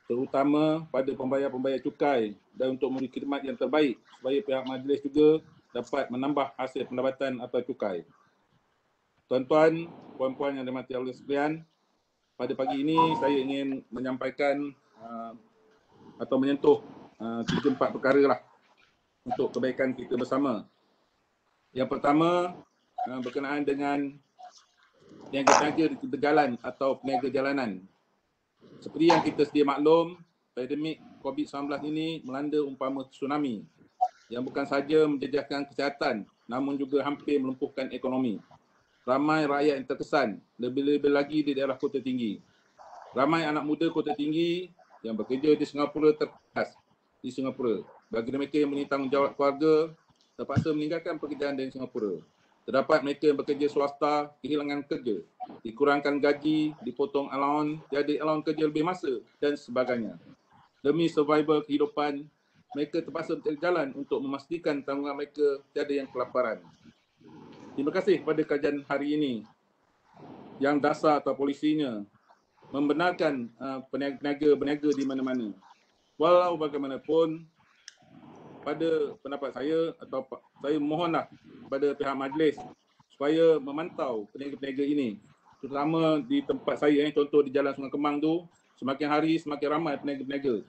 terutama pada pembayar-pembayar cukai dan untuk memberi khidmat yang terbaik supaya pihak majlis juga dapat menambah hasil pendapatan atau cukai. Tuan-tuan, puan-puan yang dirahmati Allah sekalian, pada pagi ini saya ingin menyampaikan atau menyentuh 3-4 perkara lah untuk kebaikan kita bersama. Yang pertama berkenaan dengan peniaga-peniaga di Tegalan atau peniaga jalanan. Seperti yang kita sedia maklum, pandemik COVID-19 ini melanda umpama tsunami yang bukan sahaja menjejaskan kesihatan namun juga hampir melumpuhkan ekonomi. Ramai rakyat yang terkesan, lebih-lebih lagi di daerah Kota Tinggi. Ramai anak muda Kota Tinggi yang bekerja di Singapura terkesan di Singapura. Bagi mereka yang mempunyai tanggungjawab keluarga, terpaksa meninggalkan pekerjaan di Singapura. Terdapat mereka yang bekerja swasta, kehilangan kerja, dikurangkan gaji, dipotong allowance, tiada allowance kerja lebih masa dan sebagainya. Demi survival kehidupan, mereka terpaksa mencari jalan untuk memastikan tanggungan mereka tiada yang kelaparan. Terima kasih kepada kajian hari ini yang dasar atau polisinya membenarkan peniaga berniaga di mana-mana. Walau bagaimanapun, pada pendapat saya atau saya mohonlah kepada pihak majlis supaya memantau peniaga-peniaga ini, terutama di tempat saya, contoh di Jalan Sungai Kemang tu, semakin hari semakin ramai peniaga-peniaga.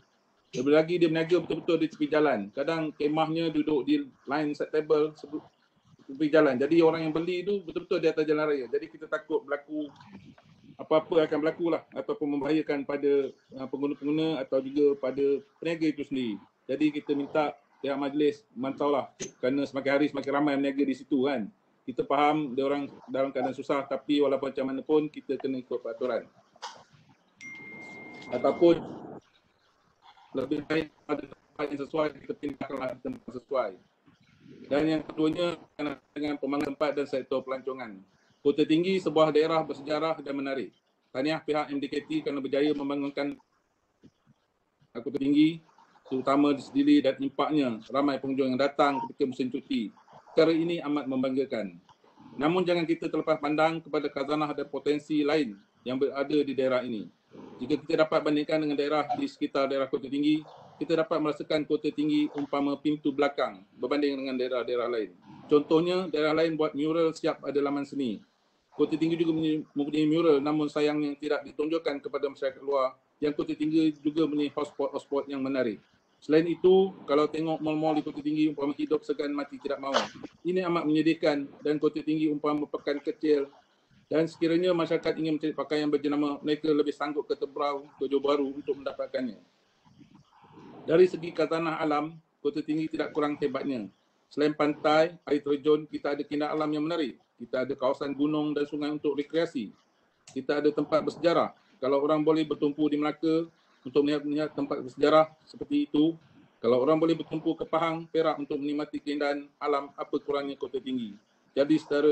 Lebih lagi dia berniaga betul-betul di tepi jalan. Kadang kemahnya duduk di line set table tepi jalan. Jadi orang yang beli tu betul-betul di atas jalan raya. Jadi kita takut berlaku apa-apa akan berlaku lah ataupun membahayakan pada pengguna-pengguna atau juga pada peniaga itu sendiri. Jadi kita minta pihak majlis mantaulah kerana semakin hari semakin ramai peniaga di situ kan. Kita faham dia orang dalam keadaan susah tapi walaupun macam mana pun kita kena ikut peraturan. Ataupun lebih baik pada tempat yang sesuai kita pindahkanlah tempat sesuai. Dan yang keduanya dengan pembangunan tempat dan sektor pelancongan. Kota Tinggi sebuah daerah bersejarah dan menarik. Tahniah pihak MDKT kerana berjaya membangunkan Kota Tinggi, terutama di Sedili dan impaknya ramai pengunjung yang datang ketika musim cuti. Perkara ini amat membanggakan. Namun jangan kita terlepas pandang kepada khazanah dan potensi lain yang berada di daerah ini. Jika kita dapat bandingkan dengan daerah di sekitar daerah Kota Tinggi, kita dapat merasakan Kota Tinggi umpama pintu belakang berbanding dengan daerah-daerah lain. Contohnya, daerah lain buat mural siap ada laman seni. Kota Tinggi juga mempunyai mural, namun sayangnya tidak ditunjukkan kepada masyarakat luar yang Kota Tinggi juga mempunyai hotspot yang menarik. Selain itu, kalau tengok mal-mal di Kota Tinggi umpama hidup segan mati tidak mahu. Ini amat menyedihkan dan Kota Tinggi umpama pekan kecil dan sekiranya masyarakat ingin mencari pakaian berjenama, mereka lebih sanggup ke Tebrau, ke Johor Bahru untuk mendapatkannya. Dari segi khazanah alam, Kota Tinggi tidak kurang hebatnya. Selain pantai, air terjun, kita ada keindahan alam yang menarik. Kita ada kawasan gunung dan sungai untuk rekreasi. Kita ada tempat bersejarah. Kalau orang boleh bertumpu di Melaka untuk melihat tempat bersejarah seperti itu, kalau orang boleh bertumpu ke Pahang, Perak untuk menikmati keindahan alam, apa kurangnya Kota Tinggi. Jadi secara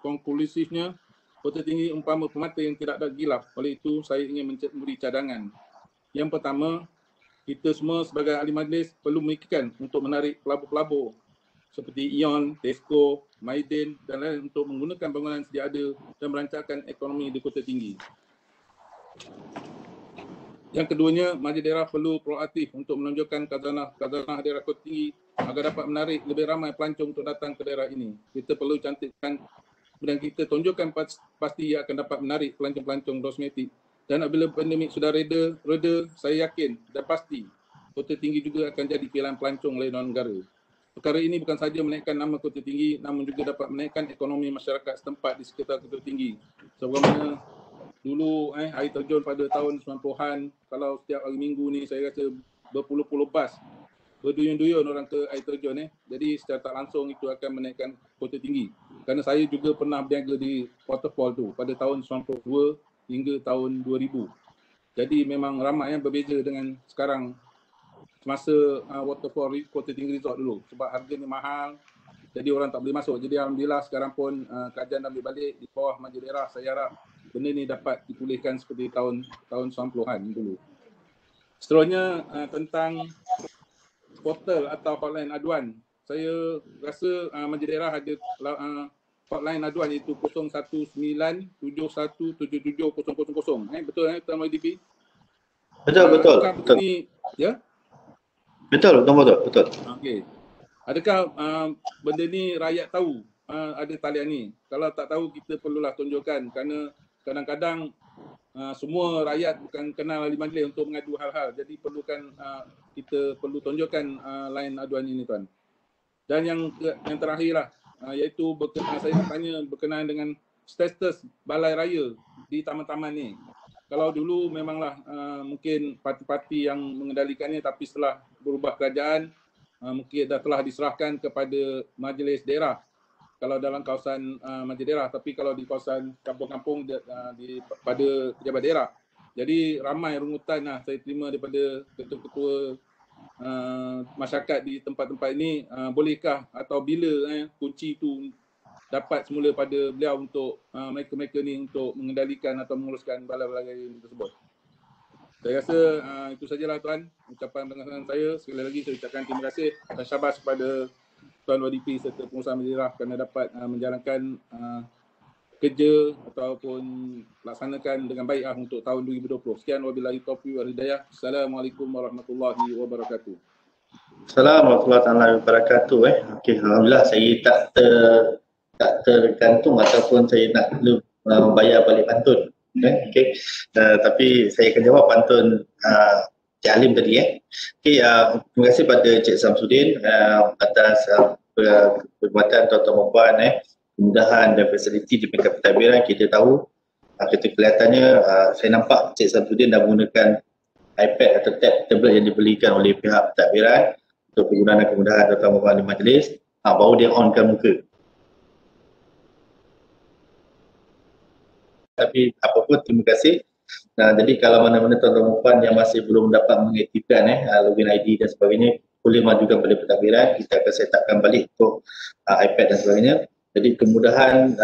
konklusifnya, Kota Tinggi umpama pemata yang tidak ada gilap. Oleh itu, saya ingin memberi cadangan. Yang pertama, kita semua sebagai ahli majlis perlu memikirkan untuk menarik pelabur-pelabur seperti Ion, Tesco, Maidin dan lain untuk menggunakan bangunan sedia ada dan merancangkan ekonomi di Kota Tinggi. Yang keduanya, majlis daerah perlu proaktif untuk menunjukkan khazanah daerah Kota Tinggi agar dapat menarik lebih ramai pelancong untuk datang ke daerah ini. Kita perlu cantikkan dan kita tunjukkan pasti ia akan dapat menarik pelancong-pelancong kosmetik. Dan apabila pandemik sudah reda, saya yakin dan pasti Kota Tinggi juga akan jadi pilihan pelancong lain negara. Perkara ini bukan sahaja menaikkan nama Kota Tinggi, namun juga dapat menaikkan ekonomi masyarakat setempat di sekitar Kota Tinggi. Sebagaimana dulu air terjun pada tahun 90-an, kalau setiap hari Minggu ni saya rasa berpuluh-puluh bas berduyun-duyun orang ke air terjun. Jadi secara tak langsung itu akan menaikkan Kota Tinggi. Kerana saya juga pernah berniaga di waterfall tu pada tahun 92 hingga tahun 2000. Jadi memang ramai yang berbeza dengan sekarang. Semasa waterfall Kota Tinggi Resort dulu sebab harganya mahal, jadi orang tak boleh masuk. Jadi alhamdulillah sekarang pun kajian ambil balik di bawah majlis daerah. Saya harap benda ni dapat dipulihkan seperti tahun 90-an dulu. Seterusnya tentang portal atau hotline aduan. Saya rasa majlis daerah ada hotline aduan iaitu 01971777000. Betul Tuan YDP? Betul. Ini, ya? Betul. Okey. Adakah benda ni rakyat tahu ada talian ni? Kalau tak tahu kita perlulah tunjukkan kerana kadang-kadang semua rakyat bukan kenal ahli majlis untuk mengadu hal-hal. Jadi kita perlu tunjukkan line aduan ini tuan. Dan yang terakhirlah iaitu saya nak tanya berkenaan dengan status balai raya di taman-taman ni. Kalau dulu memanglah mungkin parti-parti yang mengendalikannya, tapi setelah berubah kerajaan mungkin dah telah diserahkan kepada majlis daerah kalau dalam kawasan majlis daerah, tapi kalau di kawasan kampung-kampung pada pejabat daerah. Jadi ramai rungutan saya terima daripada ketua-ketua masyarakat di tempat-tempat ini, bolehkah atau bila kunci itu dapat semula pada beliau untuk mereka-mereka ni untuk mengendalikan atau menguruskan balai-balai tersebut. Saya rasa itu sajalah tuan ucapan pengasahan saya. Sekali lagi saya ucapkan terima kasih dan syabas kepada Tuan YDP serta pengusaha majlis daerah kerana dapat menjalankan kerja ataupun laksanakan dengan baik untuk tahun 2020. Sekian wabillahi taufiq wal hidayah. Assalamualaikum warahmatullahi wabarakatuh. Assalamualaikum warahmatullahi wabarakatuh. Okey, alhamdulillah saya tak tergantung ataupun saya nak perlu bayar balik pantun. Okey. Tapi saya akan jawab pantun Cik Alim tadi. Okey, terima kasih pada Cik Samsudin atas perkhidmatan tuan-tuan dan puan, kemudahan dan fasiliti di peringkat pentadbiran. Kita tahu kelihatannya saya nampak Cik Samsudin dah menggunakan iPad atau tablet yang dibelikan oleh pihak pentadbiran untuk penggunaan dan kemudahan tuan-tuan dan puan di majlis. Baru dia onkan muka. Tapi apapun terima kasih. Jadi kalau mana-mana tuan-tuan dan puan yang masih belum dapat mengaktifkan login ID dan sebagainya, boleh majukan pada pentadbiran. Kita akan setupkan balik untuk iPad dan sebagainya. Jadi kemudahan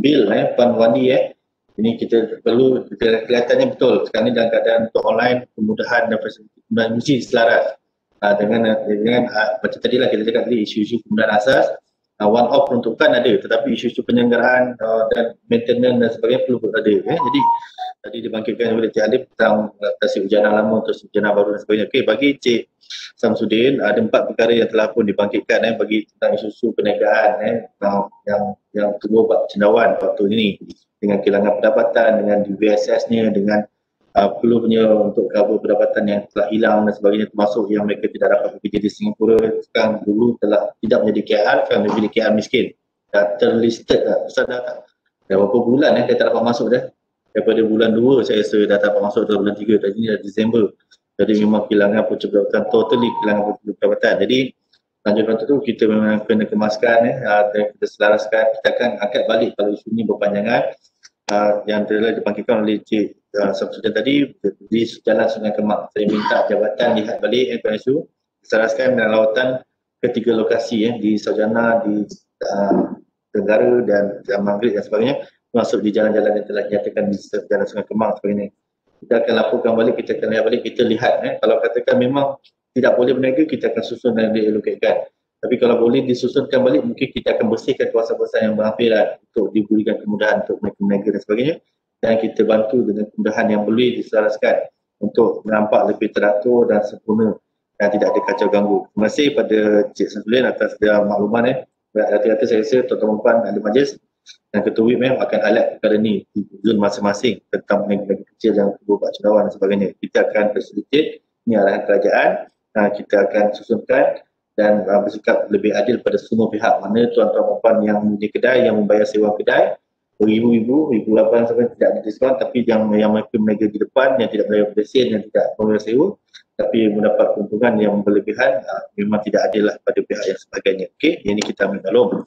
bil Puan Wandi ini kita perlu, kelihatannya betul sekarang ni dalam keadaan untuk online, kemudahan dan fasiliti mesti selaras dengan macam tadilah kita cakap tadi, isu-isu kemudahan asas one off peruntukan ada, tetapi isu-isu penyelenggaraan dan maintenance dan sebagainya perlu ada. Jadi tadi dibangkitkan oleh Cik Alif tentang adaptasi ujian lama untuk ujian baru dan sebagainya. Okey, bagi Cik Samsudin ada 4 perkara yang telah pun dibangkitkan bagi tentang isu-isu perniagaan yang tunggu buat cendawan waktu ini, dengan kehilangan pendapatan, dengan DVSS-nya, dengan perlu punya untuk cover pendapatan yang telah hilang dan sebagainya, termasuk yang mereka tidak dapat bekerja di Singapura sekarang dulu telah tidak menjadi KR, sekarang menjadi KR miskin. Dah terlisted dah, pasal dah berapa bulan dia tak dapat masuk dah. Daripada bulan 2 saya rasa dah tak dapat masuk ke bulan 3, tadi dah Disember. Jadi memang kehilangan pendapatan, totally kehilangan pendapatan. Jadi lanjutan tu kita memang kena kemaskan dan kita selaraskan. Kita akan angkat balik kalau isu ini berpanjangan. Yang telah dibangkitkan oleh Cik Samsudin tadi di Jalan Sungai Kemak. Saya minta jabatan lihat balik isu, selaraskan dan lawatan ke 3 lokasi di Sarjana, di Tenggara dan Maghrib dan sebagainya, masuk di jalan-jalan yang telah dinyatakan di Jalan Sungai Kemak sebagainya. Kita akan laporkan balik, kita akan lihat balik, kita lihat kalau katakan memang tidak boleh berniaga, kita akan susun dan dialokasikan. Tapi kalau boleh disusunkan balik, mungkin kita akan bersihkan kawasan-kawasan yang berhampiran untuk diberikan kemudahan untuk mereka berniaga dan sebagainya, dan kita bantu dengan kemudahan yang boleh diselaraskan untuk nampak lebih teratur dan sempurna dan tidak ada kacau ganggu. Terima kasih pada Cik Samsudin atas makluman. Rata-rata saya rasa tuan-tuan puan ahli majlis dan ketua WIP akan highlight perkara ni di zon masing-masing tentang negara kecil yang berbuat cendawan dan sebagainya. Kita akan facilitate, ini arahan kerajaan, kita akan susunkan dan bersikap lebih adil pada semua pihak. Mana tuan-tuan puan yang mempunyai kedai, yang membayar sewa kedai beribu-ribu, ribu-lapan sampai tidak ada diskaun, tapi yang mereka berniaga di depan yang tidak bayar lesen, yang tidak membayar sewa tapi mendapat keuntungan yang berlebihan, memang tidak adil lah pada pihak yang sebagainya. Okey, ini kita ambil maklum.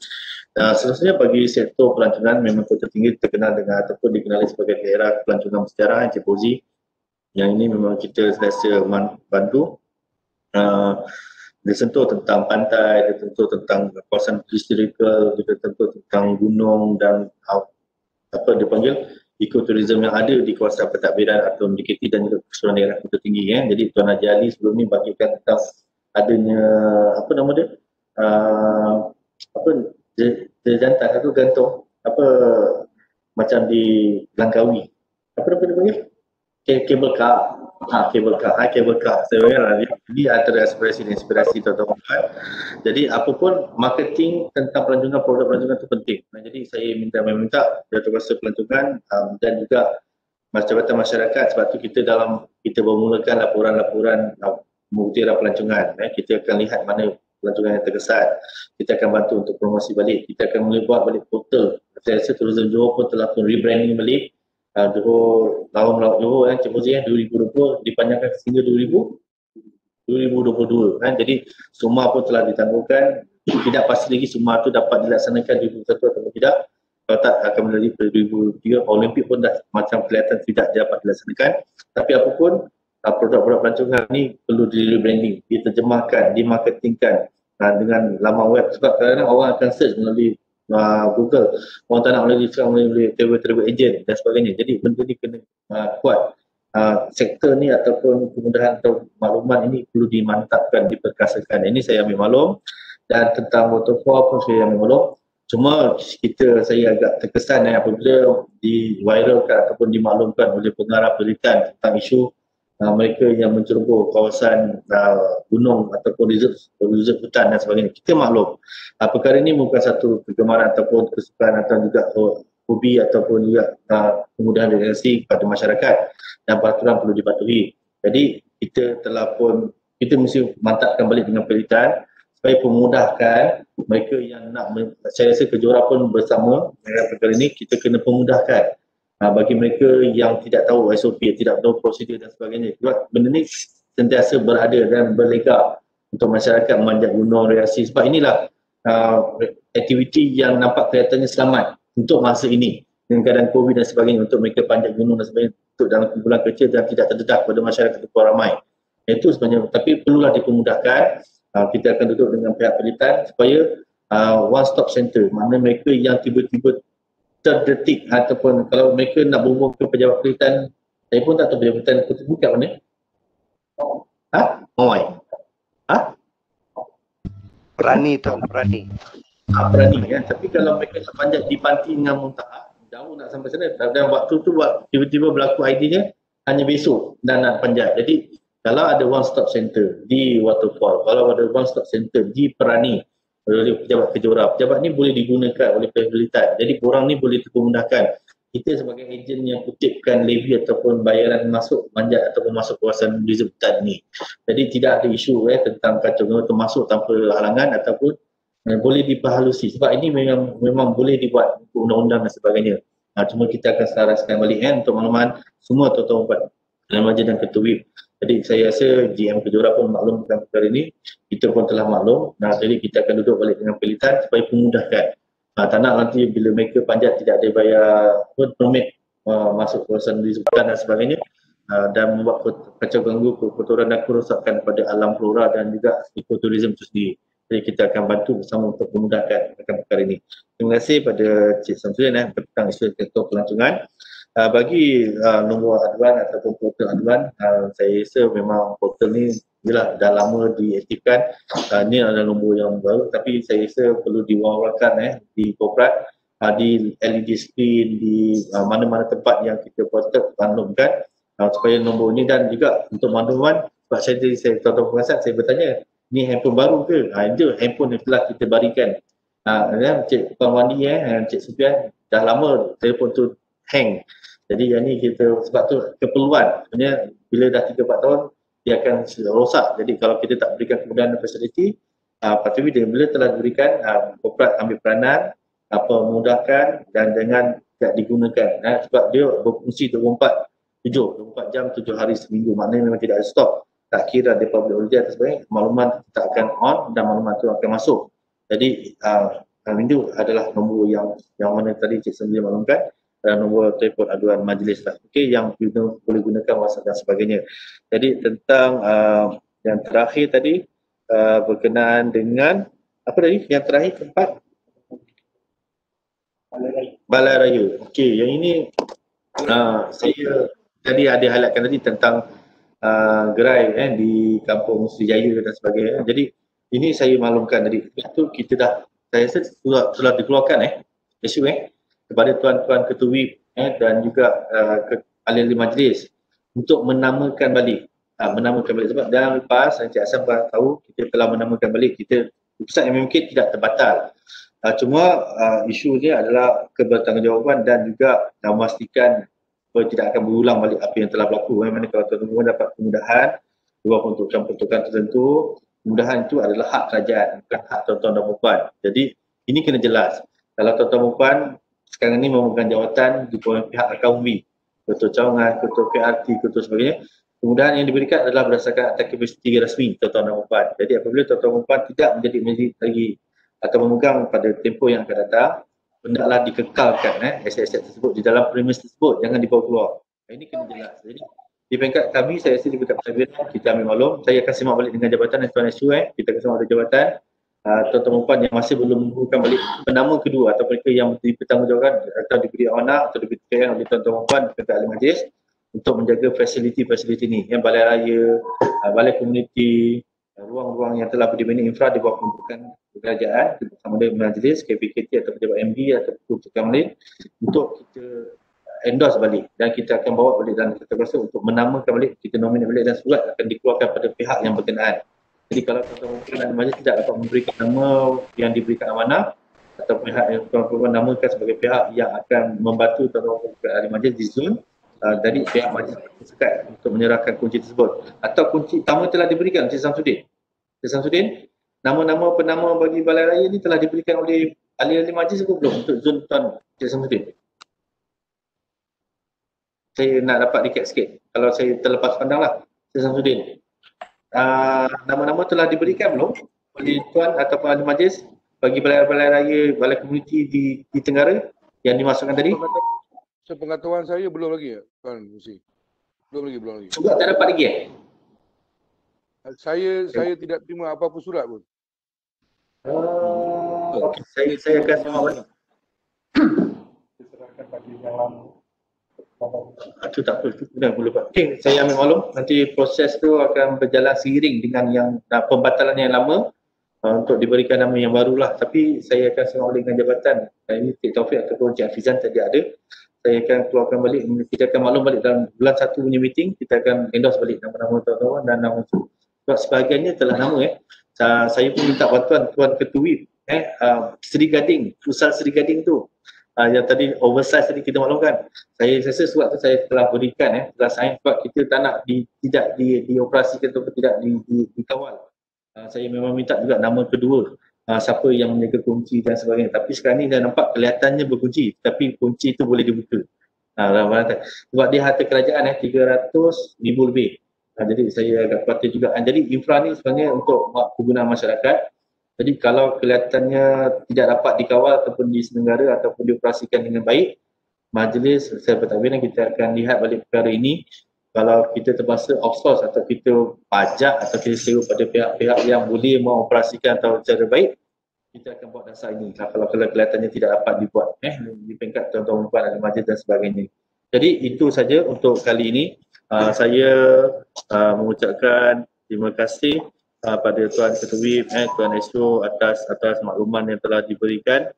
Seterusnya bagi sektor pelancongan, memang Kota Tinggi terkenal dengan ataupun dikenali sebagai daerah pelancongan bersejarah, Encik Fauzi. Yang ini memang kita sentiasa bantu. Dia sentuh tentang pantai, dia sentuh tentang kawasan historical, dia sentuh tentang gunung dan apa dipanggil ekoturism yang ada di kawasan pentadbiran atau MDKT dan juga Keseluruhan Daerah Kota Tinggi. Jadi Tuan Haji Ali sebelum ni bagikan tentang adanya apa nama dia, apa jantan satu gantung apa macam di Langkawi, apa nama dia panggil, kabel car. Kabel car. Saya bayar ini antara inspirasi tuan-tuan. Jadi apapun marketing tentang pelancongan, produk pelancongan itu penting. Jadi saya meminta Jabatan Kuasa Pelancongan dan juga Jabatan Masyarakat, sebab tu kita bermulakan laporan-laporan muktirah pelancongan. Kita akan lihat mana pelancongan yang terkesan. Kita akan bantu untuk promosi balik. Kita akan mula buat balik portal. Saya rasa Tourism Johor pun telah rebranding balik. Johor, Laut Johor Encik Fauzi 2020 dipanjangkan sehingga 2022 Jadi semua pun telah ditangguhkan. Tidak pasti lagi semua itu dapat dilaksanakan 2021 atau tidak. Kalau tak akan melalui 2023 Olimpik pun dah macam kelihatan tidak dapat dilaksanakan. Tapi apapun produk-produk pelancongan ni perlu di rebranding, diterjemahkan, dimarketingkan dengan laman web, sebab kadang-kadang orang akan search melalui Google, orang tak nak melalui travel agent dan sebagainya. Jadi benda ni kena kuat. Sektor ni ataupun kemudahan atau maklumat ini perlu dimantapkan, diperkasakan. Ini saya ambil maklum. Dan tentang waterfall pun saya ambil maklum. Cuma saya agak terkesan apabila diviralkan ataupun dimaklumkan oleh pengarah pelitan tentang isu mereka yang menceroboh kawasan gunung ataupun reserve hutan dan sebagainya. Kita maklum perkara ini bukan satu kegemaran ataupun kesukaan atau juga hobi ataupun juga kemudahan rekreasi kepada masyarakat, dan peraturan perlu dipatuhi. Jadi kita mesti mantapkan balik dengan pelitan supaya memudahkan mereka yang nak, saya rasa Kejora pun bersama dengan perkara ini, kita kena pemudahkan bagi mereka yang tidak tahu SOP, tidak tahu prosedur dan sebagainya. Sebab benda ni sentiasa berada dan berlega untuk masyarakat memanjat gunung, rekreasi. Sebab inilah aktiviti yang nampak kelihatannya selamat untuk masa ini dengan keadaan COVID dan sebagainya, untuk mereka panjat gunung dan sebagainya untuk dalam kumpulan kecil dan tidak terdedah pada masyarakat itu ramai. Itu sebenarnya, tapi perlulah dipermudahkan. Kita akan duduk dengan pihak pelitan supaya one stop center, mana mereka yang tiba-tiba terdetik ataupun kalau mereka nak berhubung ke pejabat pelitan, saya pun tak tahu pejabat pelitan Kota Tinggi kat mana. Mawai. Perani tuan, perani. berani kan. Tapi kalau mereka nak panjat di panti dengan Muntaha, jauh nak sampai sana, dan waktu tu tiba-tiba berlaku idenya hanya besok dan nak panjat. Jadi kalau ada one stop center di waterfall, kalau ada one stop center di Perani oleh pejabat kejora, pejabat ni boleh digunakan oleh pihak. Jadi korang ni boleh termudahkan. Kita sebagai ejen yang kutipkan levy ataupun bayaran masuk manjat ataupun masuk kawasan reserve hutan ni. Jadi tidak ada isu tentang kacau termasuk tanpa halangan ataupun boleh diperhalusi. Sebab ini memang boleh dibuat untuk undang-undang dan sebagainya. Cuma kita akan selaraskan balik untuk makluman semua tuan-tuan dan majlis dan ketua WIP. Jadi saya rasa GM Kejora pun maklum tentang perkara ini. Kita pun telah maklum. Jadi kita akan duduk balik dengan pelitan supaya memudahkan. Tak nak nanti bila mereka panjat tidak ada bayar permit masuk kawasan hutan dan sebagainya dan membuat kacau ganggu kotoran dan kerosakan pada alam flora dan juga ekoturism itu sendiri. Jadi kita akan bantu bersama untuk memudahkan perkara ini. Terima kasih pada Cik Samsudin tentang isu ketua pelancongan. Bagi nombor aduan ataupun portal aduan, saya rasa memang portal ni dah lama diaktifkan. Ini adalah nombor yang baru tapi saya rasa perlu diwawakan di korporat, di LED screen, di mana-mana tempat yang kita portal maklumkan supaya nombor ini dan juga untuk makluman sebab saya tuan-tuan pengasas saya bertanya ni handphone baru ke? Itu handphone yang telah kita barikan. Cik Puan Wandi, Cik Sufian, dah lama telefon tu hang. Jadi yang ni kita sebab tu keperluan. Sebenarnya bila dah 3-4 tahun dia akan rosak. Jadi kalau kita tak berikan kemudahan dan fasiliti, tapi bila telah diberikan, korporat ambil peranan, memudahkan dan jangan tidak digunakan. Sebab dia berfungsi 24 jam 7 hari seminggu. Maknanya memang tidak ada stop. Tak kira dia public holiday atau sebagainya, maklumat kita akan on dan maklumat itu akan masuk. Jadi itu adalah nombor yang mana tadi Cik Sembilan maklumkan, nombor telefon aduan majlis lah. Okey, yang boleh gunakan WhatsApp dan sebagainya. Jadi tentang yang terakhir tadi berkenaan dengan apa tadi? Yang terakhir tempat Balai Raya. Okey, yang ini saya tadi ada highlightkan tadi tentang gerai di Kampung Srijaya dan sebagainya. Jadi ini saya maklumkan tadi. Itu kita dah saya rasa telah dikeluarkan isu kepada tuan-tuan ketua WIP dan juga ahli-ahli majlis untuk menamakan balik. Sebab dalam lepas Encik Hassan tahu kita telah menamakan balik. Kita pusat yang mungkin tidak terbatal. Cuma isu dia adalah kebertanggungjawaban dan juga memastikan supaya tidak akan berulang balik apa yang telah berlaku. Mana kalau tuan-tuan dapat kemudahan dua peruntukan tertentu, kemudahan itu adalah hak kerajaan, bukan hak tuan-tuan dan puan. Jadi ini kena jelas. Kalau tuan-tuan dan puan sekarang ini memegang jawatan di bawah pihak Akaumbi, ketua cawangan, ketua PRT, ketua sebagainya, kemudahan yang diberikan adalah berdasarkan akta kapasiti rasmi tuan-tuan dan puan. Jadi apabila tuan-tuan dan puan tidak menjadi majlis lagi atau memegang pada tempoh yang akan datang, hendaklah dikekalkan aset-aset tersebut di dalam premis tersebut, jangan dibawa keluar. Ini kena jelas. Jadi di peringkat kami, saya rasa di peringkat pentadbiran kita ambil maklum. Saya akan semak balik dengan jabatan dan Tuan SU kita akan semak balik jabatan tuan-tuan puan yang masih belum mengumpulkan balik penama kedua atau mereka yang dipertanggungjawabkan atau diberi amanah atau diberi kekayaan oleh tuan-tuan puan di peringkat ahli majlis untuk menjaga fasiliti-fasiliti ini, yang balai raya, balai komuniti, ruang-ruang yang telah berdimani infra di bawah pembentukan kerajaan bersama dengan majlis, KPKT atau pejabat MD atau pertukaran lain untuk kita endorse balik dan kita akan bawa balik dalam kereta kuasa untuk menamakan balik, kita nominate balik dan surat akan dikeluarkan pada pihak yang berkenaan. Jadi kalau tuan-tuan dan majlis tidak dapat memberikan nama yang diberikan amanah atau pihak yang tuan-tuan namakan sebagai pihak yang akan membantu tuan-tuan ahli majlis di zon, dari pihak majlis sekat untuk menyerahkan kunci tersebut atau kunci tamu telah diberikan Encik Samsudin. Encik Samsudin, nama-nama penama bagi balai raya ini telah diberikan oleh ahli-ahli majlis atau belum untuk zon tuan Encik Samsudin? Saya nak dapat recap sikit. Kalau saya terlepas pandang lah, Encik Samsudin. Nama-nama telah diberikan belum oleh tuan ataupun ahli majlis bagi balai-balai raya, balai komuniti di Tenggara yang dimasukkan tadi? Sepengetahuan saya belum lagi Tuan Musi. Belum lagi. Surat tak dapat lagi Saya tidak terima apa-apa surat pun. Okay. Saya akan semak balik. Itu tak apa, itu kemudian boleh buat. Okay, saya ambil maklum, nanti proses tu akan berjalan seiring dengan yang pembatalan yang lama untuk diberikan nama yang barulah, tapi saya akan sengaja dengan jabatan. Ini Cik Taufik ataupun Cik Hafizan tadi ada. Saya akan keluarkan balik, kita akan maklum balik dalam bulan 1 punya meeting, kita akan endorse balik nama-nama tuan-tuan dan nama tu. Sebab sebahagiannya telah nama saya pun minta bantuan Tuan Ketua WIP Seri Gading, pusat Seri Gading tu. Yang tadi oversize tadi kita maklumkan. Saya rasa surat tu saya telah berikan telah sign sebab kita tak nak tidak dioperasikan atau tidak dikawal. Saya memang minta juga nama kedua, siapa yang menjaga kunci dan sebagainya. Tapi sekarang ni dah nampak kelihatannya berkunci, tapi kunci itu boleh dibuka. Sebab dia harta kerajaan 300,000 lebih. Jadi saya agak khawatir juga. Jadi infra ni sebenarnya untuk kegunaan masyarakat. Jadi kalau kelihatannya tidak dapat dikawal ataupun diselenggara ataupun dioperasikan dengan baik, majlis serbatadwinan kita akan lihat balik perkara ini. Kalau kita terpaksa outsource atau kita pajak atau kita sewa pada pihak-pihak yang boleh mengoperasikan atau secara baik, kita akan buat dasar ini. Kalau kelihatannya tidak dapat dibuat di peringkat tuan-tuan puan ahli majlis dan sebagainya. Jadi itu saja untuk kali ini. Saya mengucapkan terima kasih pada Tuan Ketua WIP, Tuan Esro atas makluman yang telah diberikan.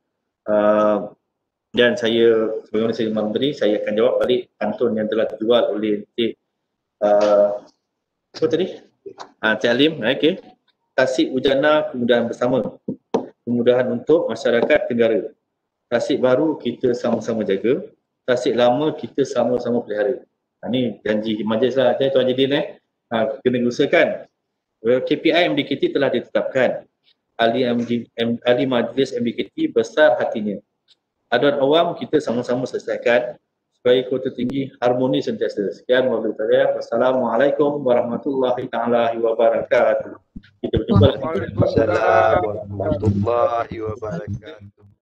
Dan saya, sebagaimana saya maklum tadi, saya akan jawab balik pantun yang telah dijual oleh Encik apa tadi? Encik Alim, okey. Tasik Ujana kemudahan bersama. Kemudahan untuk masyarakat negara. Tasik baru kita sama-sama jaga. Tasik lama kita sama-sama pelihara. Ini janji majlis lah, Tuan Jadil kena usahakan. KPI MDKT telah ditetapkan. Ahli majlis MDKT besar hatinya. Aduan awam kita sama-sama selesaikan supaya kota tinggi harmoni sentiasa. Sekian wabillahi. Wassalamualaikum warahmatullahi taala wabarakatuh. Kita berjumpa lagi. Waalaikumsalam warahmatullahi wabarakatuh.